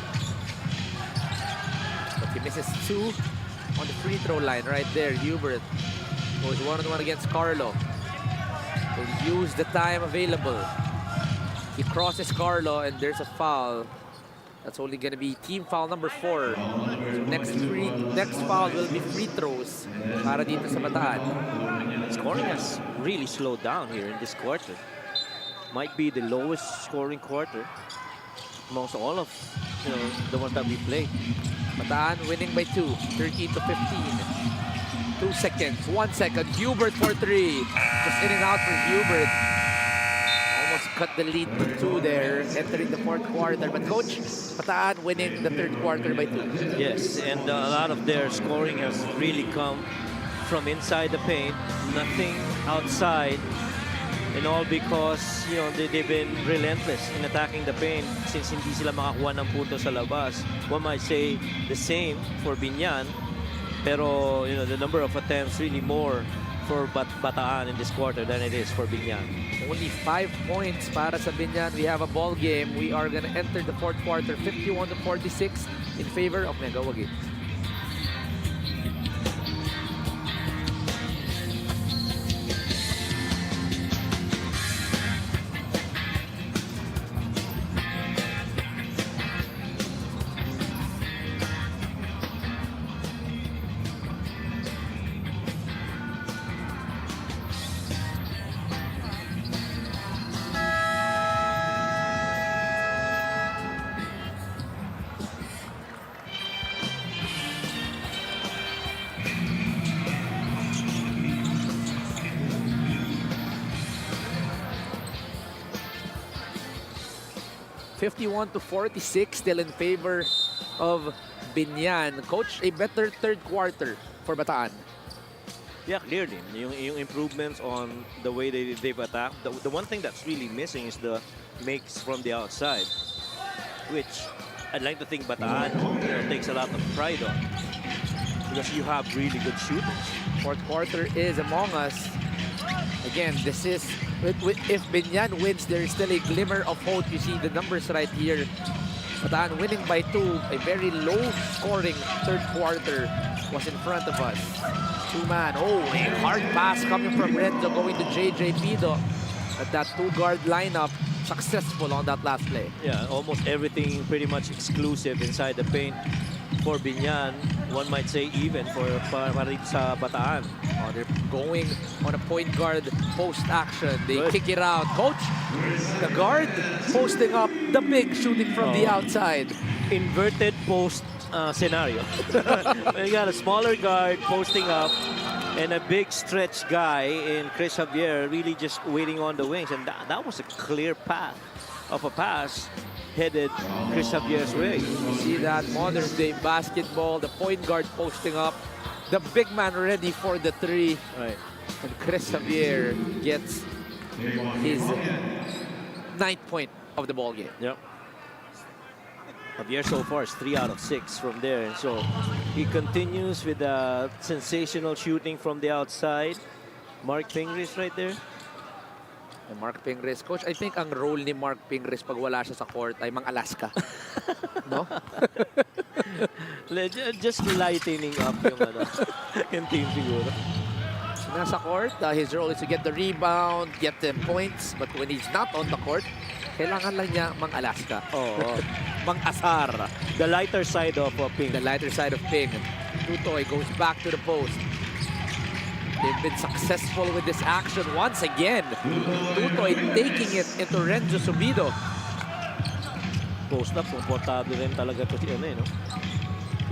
But he misses 2 on the free throw line right there. Hubert goes one-on-one against Carlo. Will use the time available. He crosses Carlo and there's a foul. That's only going to be team foul number 4. So next foul will be free throws para dito sa Bataan. Scoring has really slowed down here in this quarter. Might be the lowest scoring quarter amongst all of, you know, the ones that we played. Bataan winning by 2, 13-15. 2 seconds, 1 second. Hubert for 3. Just in and out for Hubert. Almost cut the lead to 2 there, entering the 4th quarter. But Coach, Bataan winning the 3rd quarter by 2. Yes, and a lot of their scoring has really come from inside the paint, nothing outside, and all because, you know, they've been relentless in attacking the paint since hindi sila makakuha ng punto sa labas. One might say the same for Biñan. Pero, you know, the number of attempts really more for Bataan in this quarter than it is for Biñan. Only 5 points para sa Biñan. We have a ball game. We are going to enter the 4th quarter, 51-46 in favor of Megawagi. (51-46), still in favor of Biñan. Coach, a better 3rd quarter for Bataan. Yeah, clearly. Yung improvements on the way they've attacked. The one thing that's really missing is the makes from the outside, which I'd like to think Bataan, you know, takes a lot of pride on, because you have really good shooters. 4th quarter is among us. Again, this is, if Biñan wins, there is still a glimmer of hope. You see the numbers right here. Bataan winning by 2. A very low-scoring 3rd quarter was in front of us. 2-man. Oh, a hard pass coming from Renzo going to JJ Pido. But that 2-guard lineup successful on that last play. Yeah, almost everything pretty much exclusive inside the paint for Biñan. One might say even for para rin sa Bataan. Oh, they're going on a point guard post action. They Good. kick it out. Coach, the guard posting up, the big shooting from the outside. Inverted post scenario. You got a smaller guard posting up and a big stretch guy in Chris Javier really just waiting on the wings. And that was a clear path of a pass headed Chris Javier's way. You see that modern day basketball, the point guard posting up, the big man ready for the three. Right. And Chris Javier gets his 9th point of the ball game. Yep. Javier so far is 3 out of 6 from there. And so he continues with sensational shooting from the outside. Mark Pingris right there. And Mark Pingris. Coach, I think ang role ni Mark Pingris pag wala siya sa court ay mang-Alaska. No? Just lightening up yung team siguro. So nasa court, his role is to get the rebound, get the points. But when he's not on the court, kailangan lang niya mang-Alaska. Oh, Mang-asar. the lighter side of Ping. The lighter side of Ping. Tutoy goes back to the post. They've been successful with this action once again. Tutoy taking it into Renzo Subido. Post up, komportable rin talaga to si no?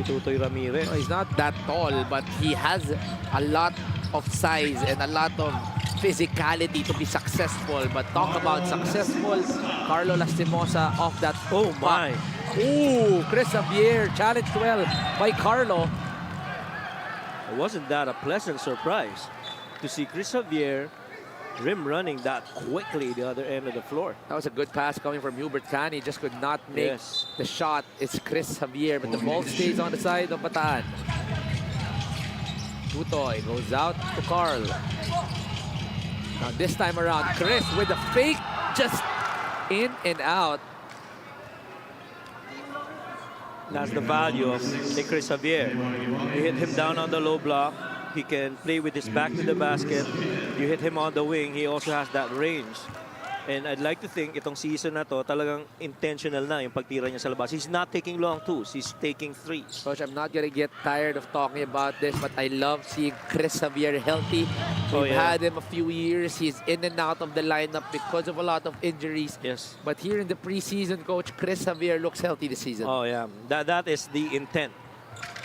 Tutoy Ramirez. No, he's not that tall, but he has a lot of size and a lot of physicality to be successful. But talk about successful, Carlo Lastimosa off that. Oh my! Ooh, Chris Javier challenged well by Carlo. Wasn't that a pleasant surprise to see Chris Javier rim running that quickly the other end of the floor? That was a good pass coming from Hubert Cani. Just could not make the shot. It's Chris Javier, but the ball stays on the side of Bataan. Tutoy goes out to Carl. Now this time around, Chris with the fake, just in and out. That's the value of Chris Javier. You hit him down on the low block. He can play with his back to the basket. You hit him on the wing. He also has that range. And I'd like to think itong season na to, talagang intentional na yung pagtira niya sa labas. He's not taking long twos. He's taking threes. Coach, I'm not gonna get tired of talking about this, but I love seeing Chris Javier healthy. We've had him a few years. He's in and out of the lineup because of a lot of injuries. Yes. But here in the preseason, Coach, Chris Javier looks healthy this season. Oh yeah, that is the intent,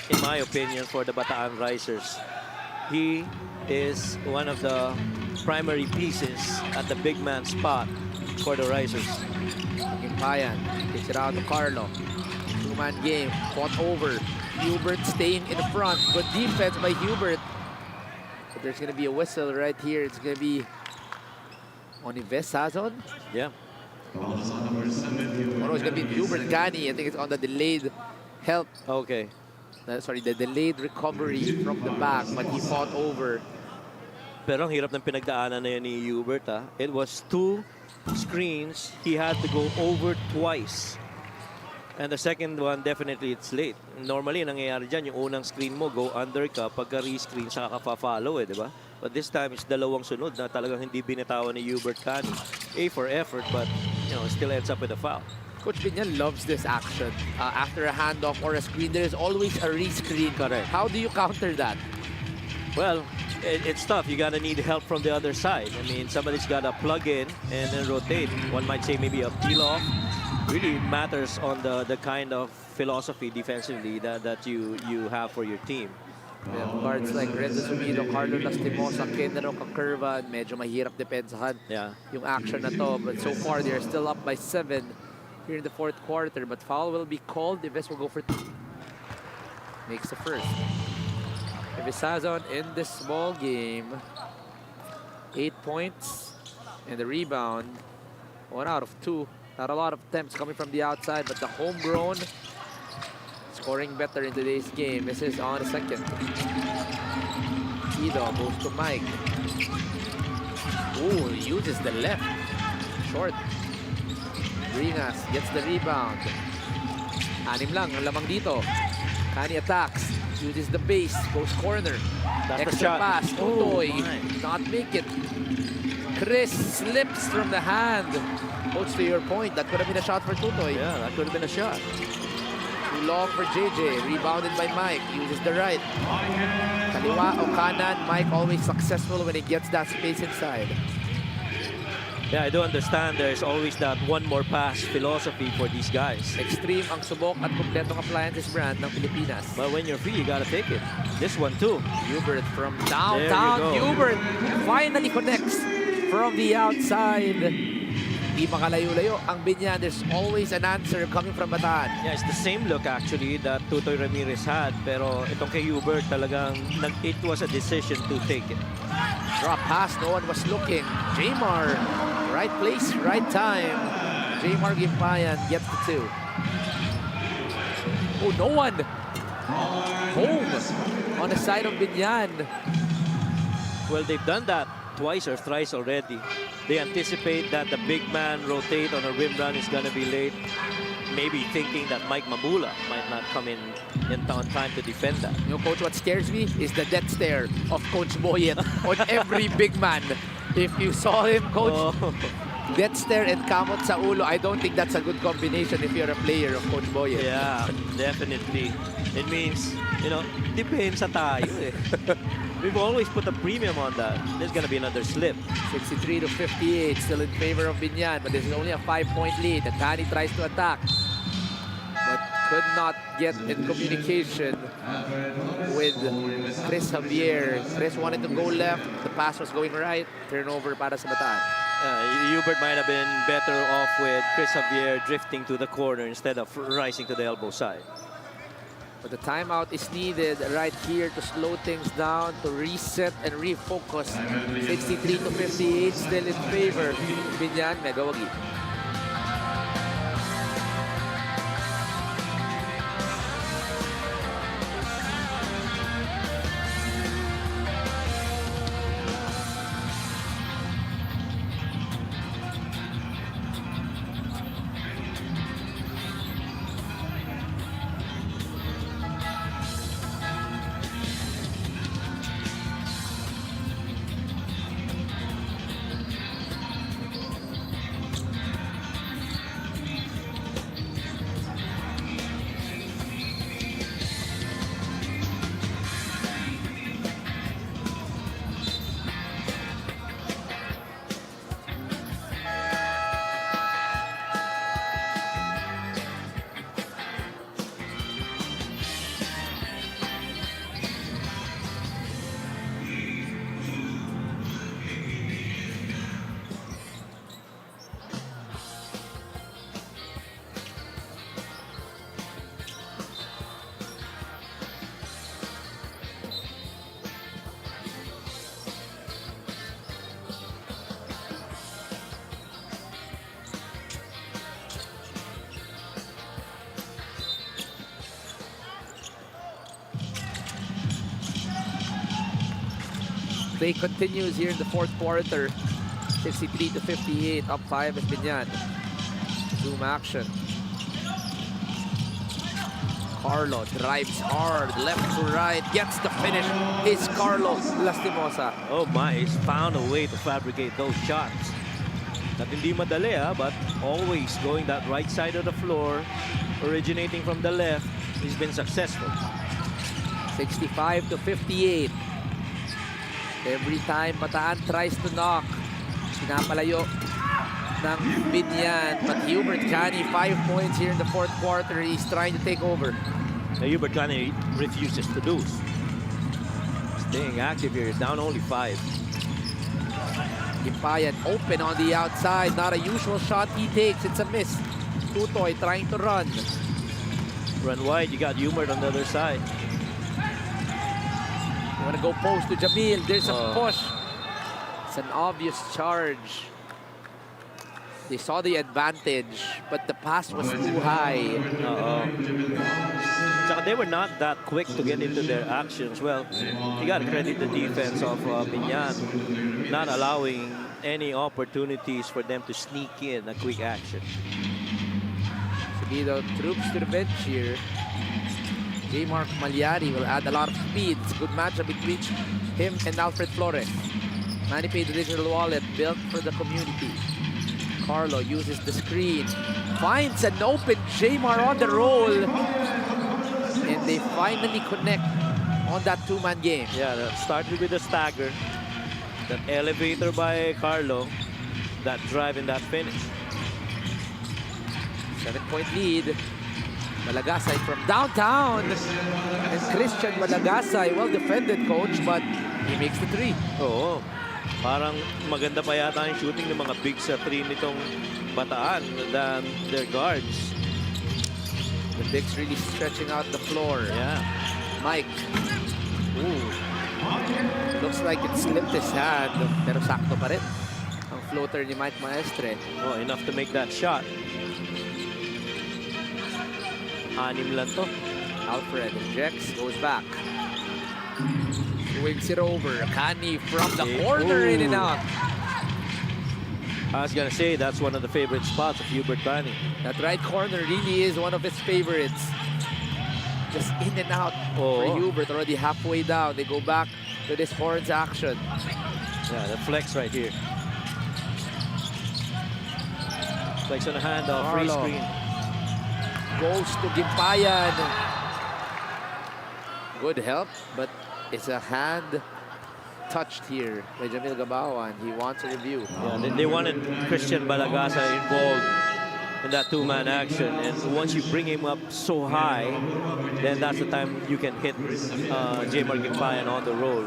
in my opinion, for the Bataan Risers. He is one of the primary pieces at the big man spot for the Risers. Gimpayan kicks it out to Carlo. Two-man game, fought over. Hubert staying in front. Good defense by Hubert. But there's gonna be a whistle right here. It's gonna be on Ives Sazon. Yeah. Oh, no, it's gonna be Hubert Gani. I think it's on the delayed help. Okay. Sorry, the delayed recovery from the back, but he fought over. Pero ang hirap ng pinagdaanan na yun ni Hubert. It was 2 screens. He had to go over twice. And the second one, definitely it's late. Normally, nangyayari dyan, yung unang screen mo, go under ka, pagka re-screen, saka ka pa-follow di ba? But this time, it's dalawang sunod na talagang hindi binitawan ni Hubert Cani. A for effort, but, still ends up with a foul. Coach Biñan loves this action. After a handoff or a screen, there's always a re-screen. Correct. How do you counter that? Well, it's tough. You gotta need help from the other side. I mean, somebody's gotta plug in and then rotate. One might say maybe a peel off. Really matters on the kind of philosophy defensively that you have for your team. Yeah, guards like Renzo Subido, Carlo Lastimosa, Kenero Kakurva, medyo mahirap depensahan yung action na to. But so far, they're still up by 7 here in the 4th quarter. But foul will be called. Ives will go for 2. Makes the first. Ives Sazon in this small game. 8 points. And the rebound, 1 out of 2. Not a lot of attempts coming from the outside, but the homegrown scoring better in today's game. This is on a second. Ido goes to Mike. Ooh, he uses the left. Short. Bringas gets the rebound. 6 lang ang lamang dito. Cani attacks. Uses the base. Goes corner. That's Extra pass. Oh, Tutoy. Not make it. Chris slips from the hand Coach, to your point, that could have been a shot for Tutoy. Yeah, that could have been a shot. Too long for JJ. Rebounded by Mike. Uses the right. Kaliwa o kanan. Mike always successful when he gets that space inside. Yeah, I do understand there's always that one more pass philosophy for these guys. Extreme ang subok at kompletong appliances brand ng Pilipinas. But when you're free, you gotta take it. This one too. Hubert from There you downtown. go. Hubert finally connects from the outside. Di makalayo-layo ang Biñan. There's always an answer coming from Bataan. Yeah, it's the same look actually that Tutoy Ramirez had. Pero itong kay Hubert talagang it was a decision to take it. Drop pass, no one was looking. Jamar, right place, right time. Jamar Gimpayan gets the 2. Oh, no one. Home on the side of Biñan. Well, they've done that twice or thrice already. They anticipate that the big man rotate on a rim run is going to be late. Maybe thinking that Mike Mabula might not come in on time to defend that. You know, Coach, what scares me is the death stare of Coach Boyet on every big man. If you saw him, Coach, death stare and kamot sa ulo, I don't think that's a good combination if you're a player of Coach Boyet. Yeah, definitely. It means, you know, depends sa tayo eh. We've always put a premium on that. There's gonna be another slip. 63 to 58, still in favor of Biñan, but this is only a 5-point lead. Tani tries to attack, but could not get in communication with Chris Javier. Chris wanted to go left, the pass was going right. Turnover para sa Bataan. Hubert might have been better off with Chris Javier drifting to the corner instead of rising to the elbow side. But the timeout is needed right here to slow things down, to reset and refocus. 63 to 58, still in favor. Biñan, Megawagi. Play continues here in the fourth quarter. 63 to 58, up 5 is Biñan. Zoom action. Carlo drives hard, left to right, gets the finish. It's Carlo Lastimosa. Oh my, he's found a way to fabricate those shots. Not hindi madali but always going that right side of the floor, originating from the left. He's been successful. 65 to 58. Every time Bataan tries to knock, pinapalayo ng Biñan. But Hubert Cani, 5 points here in the fourth quarter. He's trying to take over. Hubert Cani refuses to lose. Staying active here, down only 5. Gimpayan open on the outside. Not a usual shot he takes. It's a miss. Tutoy trying to run. Run wide, you got Hubert on the other side. You want to go post to Jamil. There's a push. It's an obvious charge. They saw the advantage, but the pass was too high. So they were not that quick to get into their actions. Well, you got to credit the defense of Biñan, not allowing any opportunities for them to sneak in a quick action. Seguido troops to the bench here. J. Mark Malyari will add a lot of speed. It's a good matchup between him and Alfred Flores. Manny Pay, the digital wallet built for the community. Carlo uses the screen, finds an open Jamar on the roll, and they finally connect on that two-man game. Yeah, that started with a stagger. That elevator by Carlo. That drive and that finish. 7-point lead. Malagasay from downtown. And Christian Malagasay, well defended, coach, but he makes the three. Oo. Parang maganda pa yata yung shooting ng mga big sa three nitong Bataan than their guards. The bigs really stretching out the floor. Yeah. Mike. Ooh. Looks like it slipped his hand, pero sakto pa rin ang floater ni Mike Maestre. Oh, enough to make that shot. 6 lang to. Alfred rejects, goes back. Swings it over. Kani from the corner, in and out. I was gonna say that's one of the favorite spots of Hubert Kani. That right corner really is one of his favorites. Just in and out for Hubert, already halfway down. They go back to this horns action. Yeah, the flex right here. Flex on the handoff, free Carlo screen. goes to Gimpayan. Good help, but it's a hand touched here by Jamil Gabawan. He wants a review. Yeah, they wanted Christian Balagasa involved in that two-man action, and once you bring him up so high, then that's the time you can hit Jamar Gimpayan on the roll.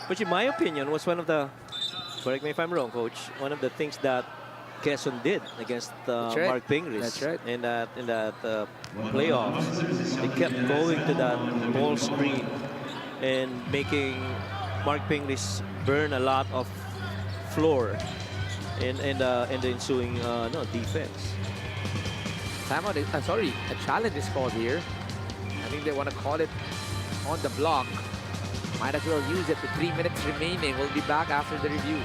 Which in my opinion was one of the, correct me if I'm wrong, coach, one of the things that Quezon did against right. Mark Pingris. That's right. in that playoffs. They kept going to that ball screen and making Mark Pingris burn a lot of floor in the ensuing defense. Timeout, sorry, a challenge is called here. I think they want to call it on the block. Might as well use it. The 3 minutes remaining. We'll be back after the review.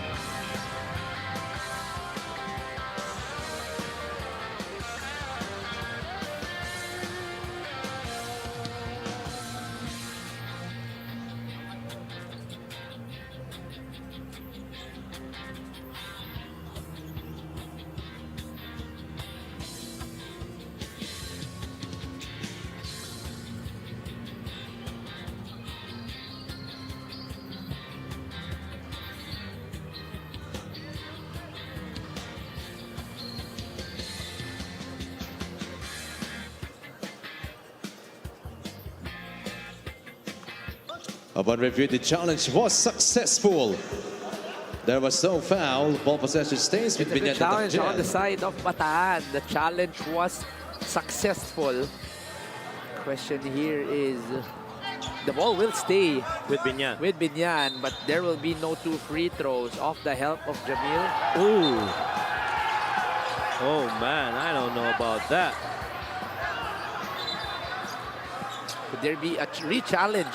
Upon review, the challenge was successful. There was no foul. Ball possession stays with It's a good Biñan. challenge on the side of Bataan. The challenge was successful. Question here is, the ball will stay With Biñan. with Biñan, but there will be no 2 free throws off the help of Jamil. Ooh. Oh man, I don't know about that. Could there be a re-challenge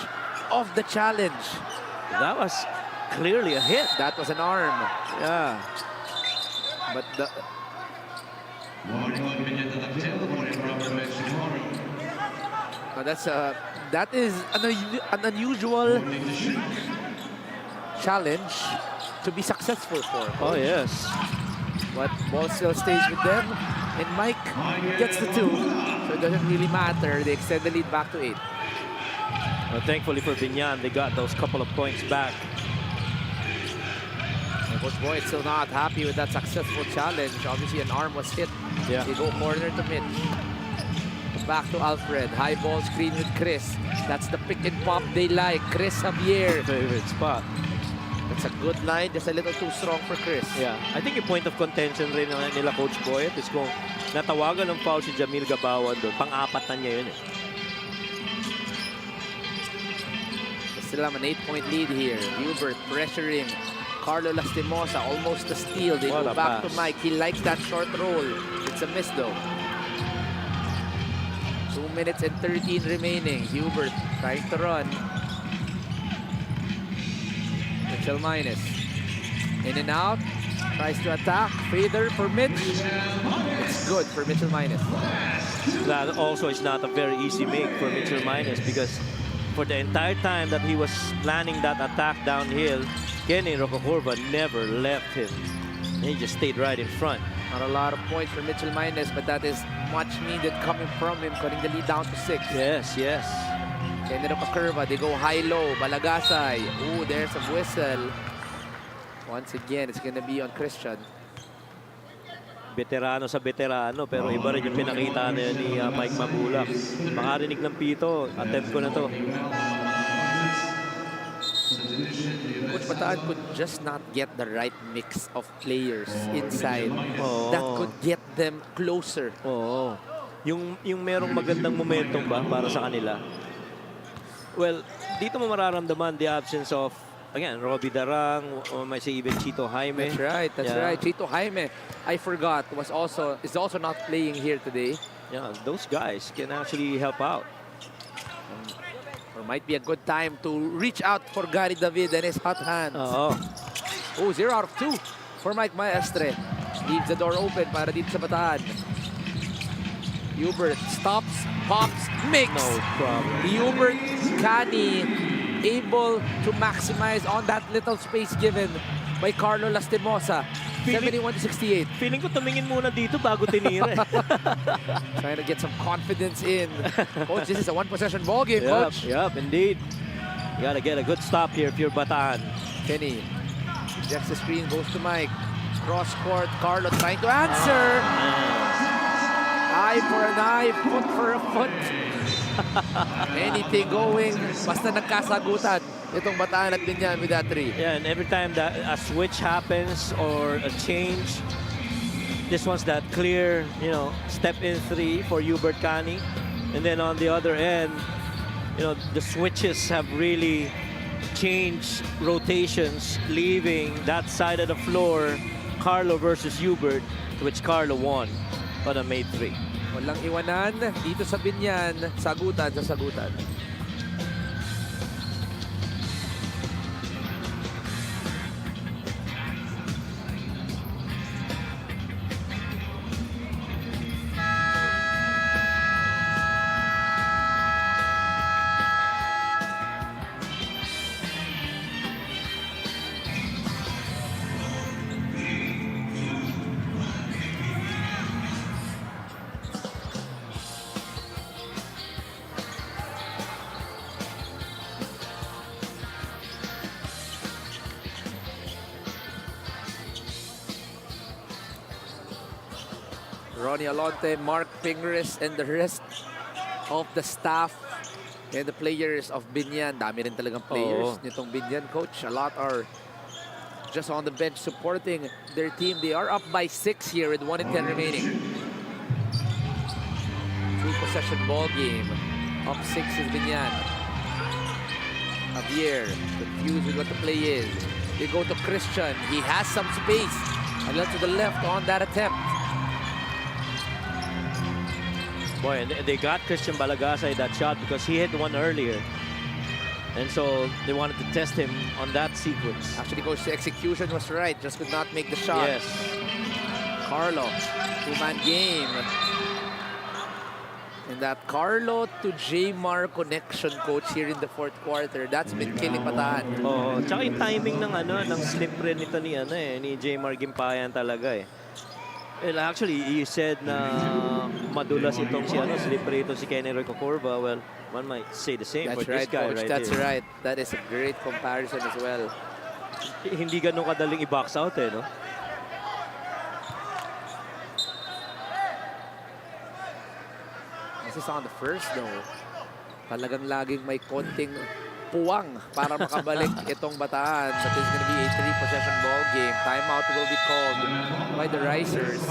of the challenge? That was clearly a hit. That was an arm. Yeah. But the... that is an unusual challenge to be successful for. Oh yes. But ball still stays with them, and Mike gets the 2, so it doesn't really matter. They extend the lead back to 8. Well, thankfully for Biñan, they got those couple of points back. And Coach Boyd still not happy with that successful challenge. Obviously, an arm was hit. Yeah. They go corner to mid. Back to Alfred. High ball screen with Chris. That's the pick and pop they like. Chris Javier. Favorite spot. That's a good line. Just a little too strong for Chris. Yeah. I think yung point of contention rin nila Coach Boyd is kung natawagan ng foul si Jamil Gabawan doon. Pang-apat na niya yun eh. They still have an 8-point lead here. Hubert pressuring Carlo Lastimosa. Almost a steal. They What go a back pass. to Mike. He likes that short roll. It's a miss though. 2 minutes and 13 remaining. Hubert trying to run. Mitchell minus. In and out. Tries to attack. Fader for Mitch. It's good for Mitchell minus. That also is not a very easy make for Mitchell Minus because for the entire time that he was planning that attack downhill, Kenny Rocacorva never left him. He just stayed right in front. Not a lot of points for Mitchell Maynes, but that is much needed coming from him, cutting the lead down to 6. Yes, yes. Ended up a curva. They go high-low. Balagasay. Ooh, there's a whistle. Once again, it's gonna be on Christian. Veterano sa veterano, pero iba rin yung pinakita na ni Mike Mabulak. Makarinig ng pito, attempt ko na to. Coach Bataan could just not get the right mix of players inside that could get them closer. Oo. Yung merong magandang momentum ba para sa kanila? Well, dito mo mararamdaman the absence of, again, Robbie Darang, or may say even Chito Jaime. That's right. Chito Jaime, I forgot, is also not playing here today. Yeah, those guys can actually help out. Or might be a good time to reach out for Gary David and his hot hands. Oo. Oh, 0 out of 2 for Mike Maestre. Leaves the door open para dito sa Bataan. Hubert stops, pops, makes. No problem. Hubert Cani able to maximize on that little space given by Carlo Lastimosa. 71-68. Feeling ko tumingin muna dito bago tinira. Trying to get some confidence in. Coach, this is a one-possession ball game, Coach. Yep, indeed. You gotta get a good stop here if you're Bataan. Kenny rejects the screen, goes to Mike. Cross court, Carlo trying to answer. Eye for an eye, foot for a foot. Anything going. Basta nagkasagutan itong Bataan at Biñan with that 3. Yeah, and every time that a switch happens or a change, this one's that clear, step in 3 for Hubert Cani. And then on the other end, the switches have really changed rotations, leaving that side of the floor, Carlo versus Hubert, to which Carlo won on a made 3. Walang iwanan dito sa Biñan, sagutan sa sagutan. Ronnie Alonte, Mark Pingris, and the rest of the staff and the players of Biñan. Dami rin talagang players nitong Biñan, Coach. A lot are just on the bench supporting their team. They are up by 6 here with 1 and 10 remaining. 2-possession ball game. Up 6 is Biñan. Javier, confused with what the play is. They go to Christian. He has some space. A little to the left on that attempt. Boy, and they got Christian Balagasay that shot because he hit one earlier. And so they wanted to test him on that sequence. Actually, Coach, the execution was right. Just could not make the shot. Yes. Carlo, 2-man game. And that Carlo to J-Mar connection, Coach, here in the 4th quarter, that's been killing Bataan. Oh, tsaka yung timing ng slip rin nito ni J-Mar Gimpayan talaga eh. Well, actually, he said na madulas itong slippery ito si Kenny Roy Cocorba. Well, one might say the same for this guy, Coach. right That's here. right. That is a great comparison as well. Hindi ganun kadaling i-box out no? This is on the first, though. Talagang laging may konting puwang para makabalik itong Bataan. But it's going to be a 3-possession ball game. Timeout will be called by the Risers.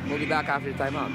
We'll be back after the timeout.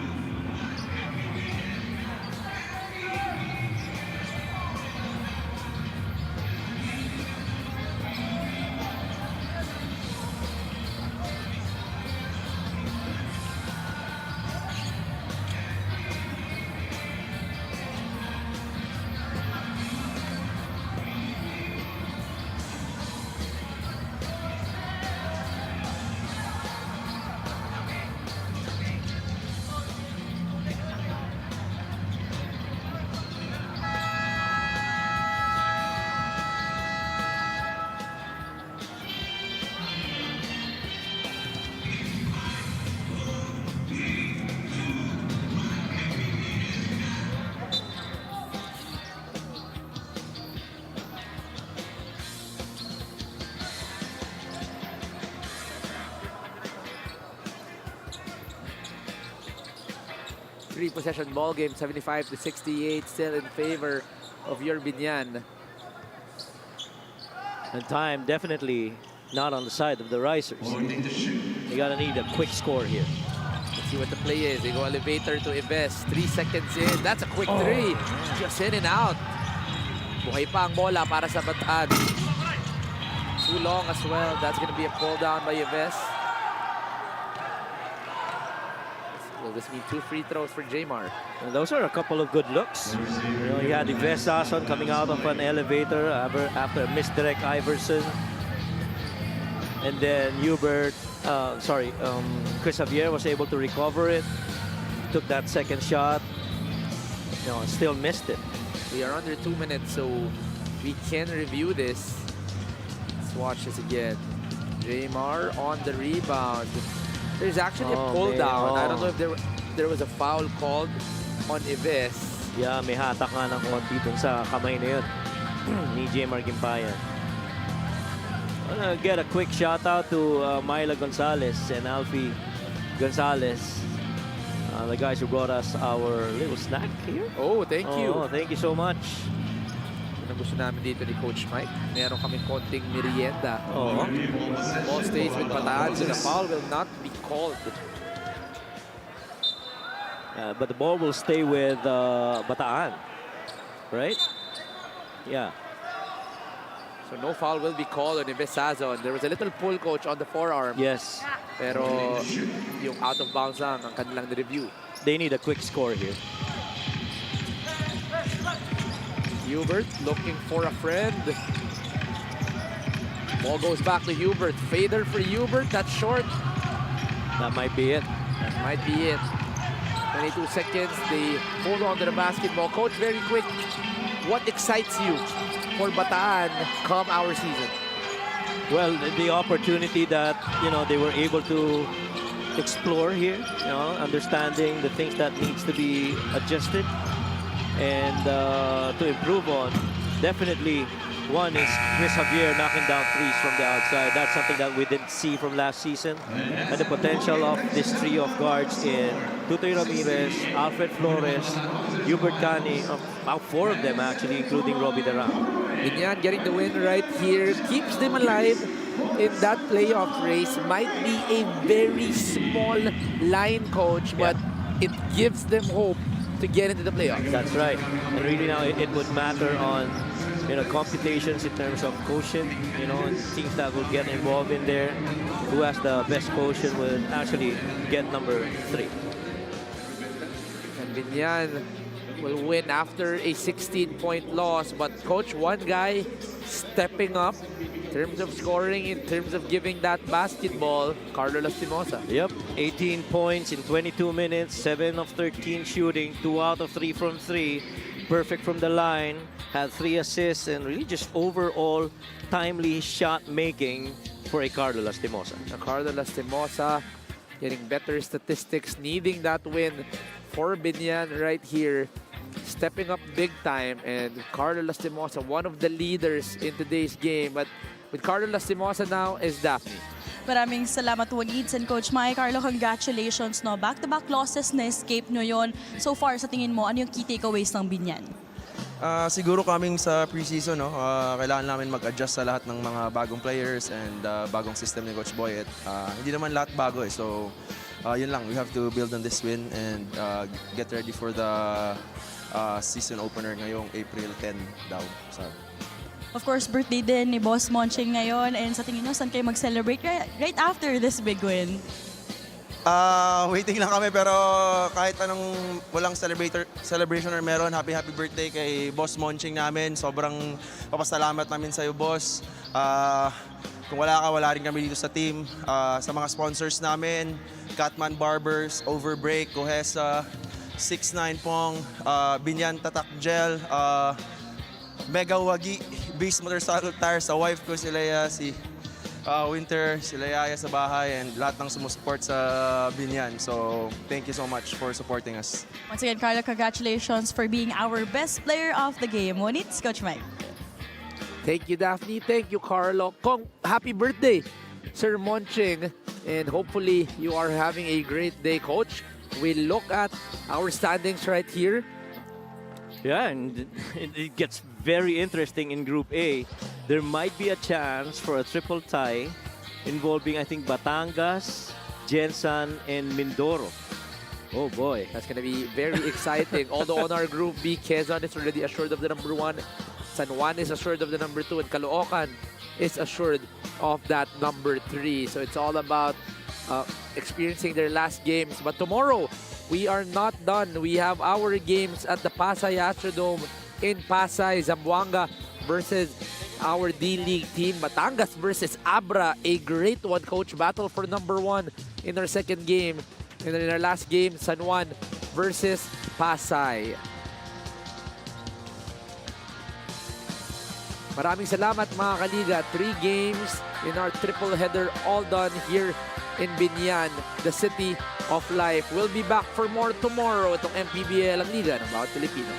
3-possession ball game, 75-68, still in favor of your Biñan. And time definitely not on the side of the Risers. You gotta need a quick score here. Let's see what the play is. They go elevator to Ives. 3 seconds in. That's a quick three. Just in and out. Buhay pa ang bola para sa Bataan. Too long as well. That's going to be a pull down by Ives. Will this mean 2 free throws for Jmar? And those are a couple of good looks. You know, you had Ives Sason coming out of an elevator after a misdirect Iverson. And then Chris Javier was able to recover it. Took that second shot. You know, still missed it. We are under 2 minutes, so we can review this. Let's watch this again. Jmar on the rebound. There's actually a pull down. I don't know if there was a foul called on Ives. Yeah, may hatak nga ng konti dun sa kamay na yun ni Jmar Gimpayan. I'm gonna get a quick shout out to Myla Gonzalez and Alfie Gonzalez, the guys who brought us our little snack here. Oh, thank you. Oh, thank you so much. Yun ang gusto namin dito ni Coach Mike. Meron kami konting merienda. Oh. Ball stays with Bataan, so the foul will not be called. But the ball will stay with Bataan, right? Yeah. So no foul will be called on Ives Sason. There was a little pull, Coach, on the forearm. Yes. Pero yung out of bounds lang ang kanilang review. They need a quick score here. Hubert looking for a friend. Ball goes back to Hubert. Fader for Hubert. That's short. That might be it. That might be it. 22 seconds. They hold on to the basketball. Coach, very quick. What excites you for Bataan come our season? Well, the opportunity that, you know, they were able to explore here, you know, understanding the things that needs to be adjusted and to improve on. Definitely, one is Chris Javier knocking down threes from the outside. That's something that we didn't see from last season. And the potential of this trio of guards in Tutoy Ramirez, Alfred Flores, Hubert Cani, about 4 of them actually, including Robbie Darang. Biñan getting the win right here. Keeps them alive in that playoff race. Might be a very small line, Coach, but it gives them hope to get into the playoffs. That's right. And really now it would matter on, you know, computations in terms of quotient, you know, and teams that will get involved in there. Who has the best quotient will actually get number 3. And Biñan will win after a 16-point loss. But Coach, one guy stepping up in terms of scoring, in terms of giving that basketball, Carlo Lastimosa. Yep, 18 points in 22 minutes, 7 of 13 shooting, 2 out of 3 from 3. Perfect from the line, had 3 assists, and really just overall timely shot making for a Carlo Lastimosa. Carlo Lastimosa getting better statistics, needing that win for Biñan right here. Stepping up big time, and Carlo Lastimosa, one of the leaders in today's game. But with Carlo Lastimosa now is Daphne. Maraming salamat, Walids and Coach Mike. Carlo, congratulations. No? Back-to-back losses na escape nyo yon. So far, sa tingin mo, ano yung key takeaways ng Biñan? Siguro kaming sa preseason, no, kailangan namin mag-adjust sa lahat ng mga bagong players and bagong system ni Coach Boyet. Hindi naman lahat bago eh. So, yun lang. We have to build on this win and get ready for the season opener ngayong April 10 daw. So, of course, birthday din ni Boss Monching ngayon. And sa tingin nyo, saan kayo mag-celebrate right after this big win? Waiting lang kami pero kahit anong walang celebration or meron, happy birthday kay Boss Monching namin. Sobrang papasalamat namin sa'yo, Boss. Kung wala ka, wala rin kami dito sa team. Sa mga sponsors namin, Catman Barbers, Overbreak, Kohesa, 6ix9ine Pong, Biñan Tatak Gel, Mega Wagi, Beast Motorcycle Tires, sa wife ko si Leia, si Winter, sila Yaya sa bahay, and lahat ng sumusupport sa Biñan. So, thank you so much for supporting us. Once again, Carlo, congratulations for being our best player of the game. Walids, Coach Mike. Thank you, Daphne. Thank you, Carlo. Happy birthday, Sir Monching. And hopefully, you are having a great day, Coach. we look at our standings right here. Yeah, and it gets very interesting in Group A. There might be a chance for a triple tie involving, I think, Batangas, Jensan, and Mindoro. Oh boy. That's going to be very exciting. Although on our Group B, Quezon is already assured of the number 1. San Juan is assured of the number 2. And Caloocan is assured of that number 3. So it's all about experiencing their last games. But tomorrow, we are not done. We have our games at the Pasay Astrodome in Pasay, Zamboanga versus our D-League team. Batangas versus Abra, a great one, coach. Battle for number 1 in our second game. And then in our last game, San Juan versus Pasay. Maraming salamat mga kaliga. 3 games in our triple header, all done here in Biñan, the city of life. We'll be back for more tomorrow. Itong MPBL, ang Liga ng Bawat Pilipino.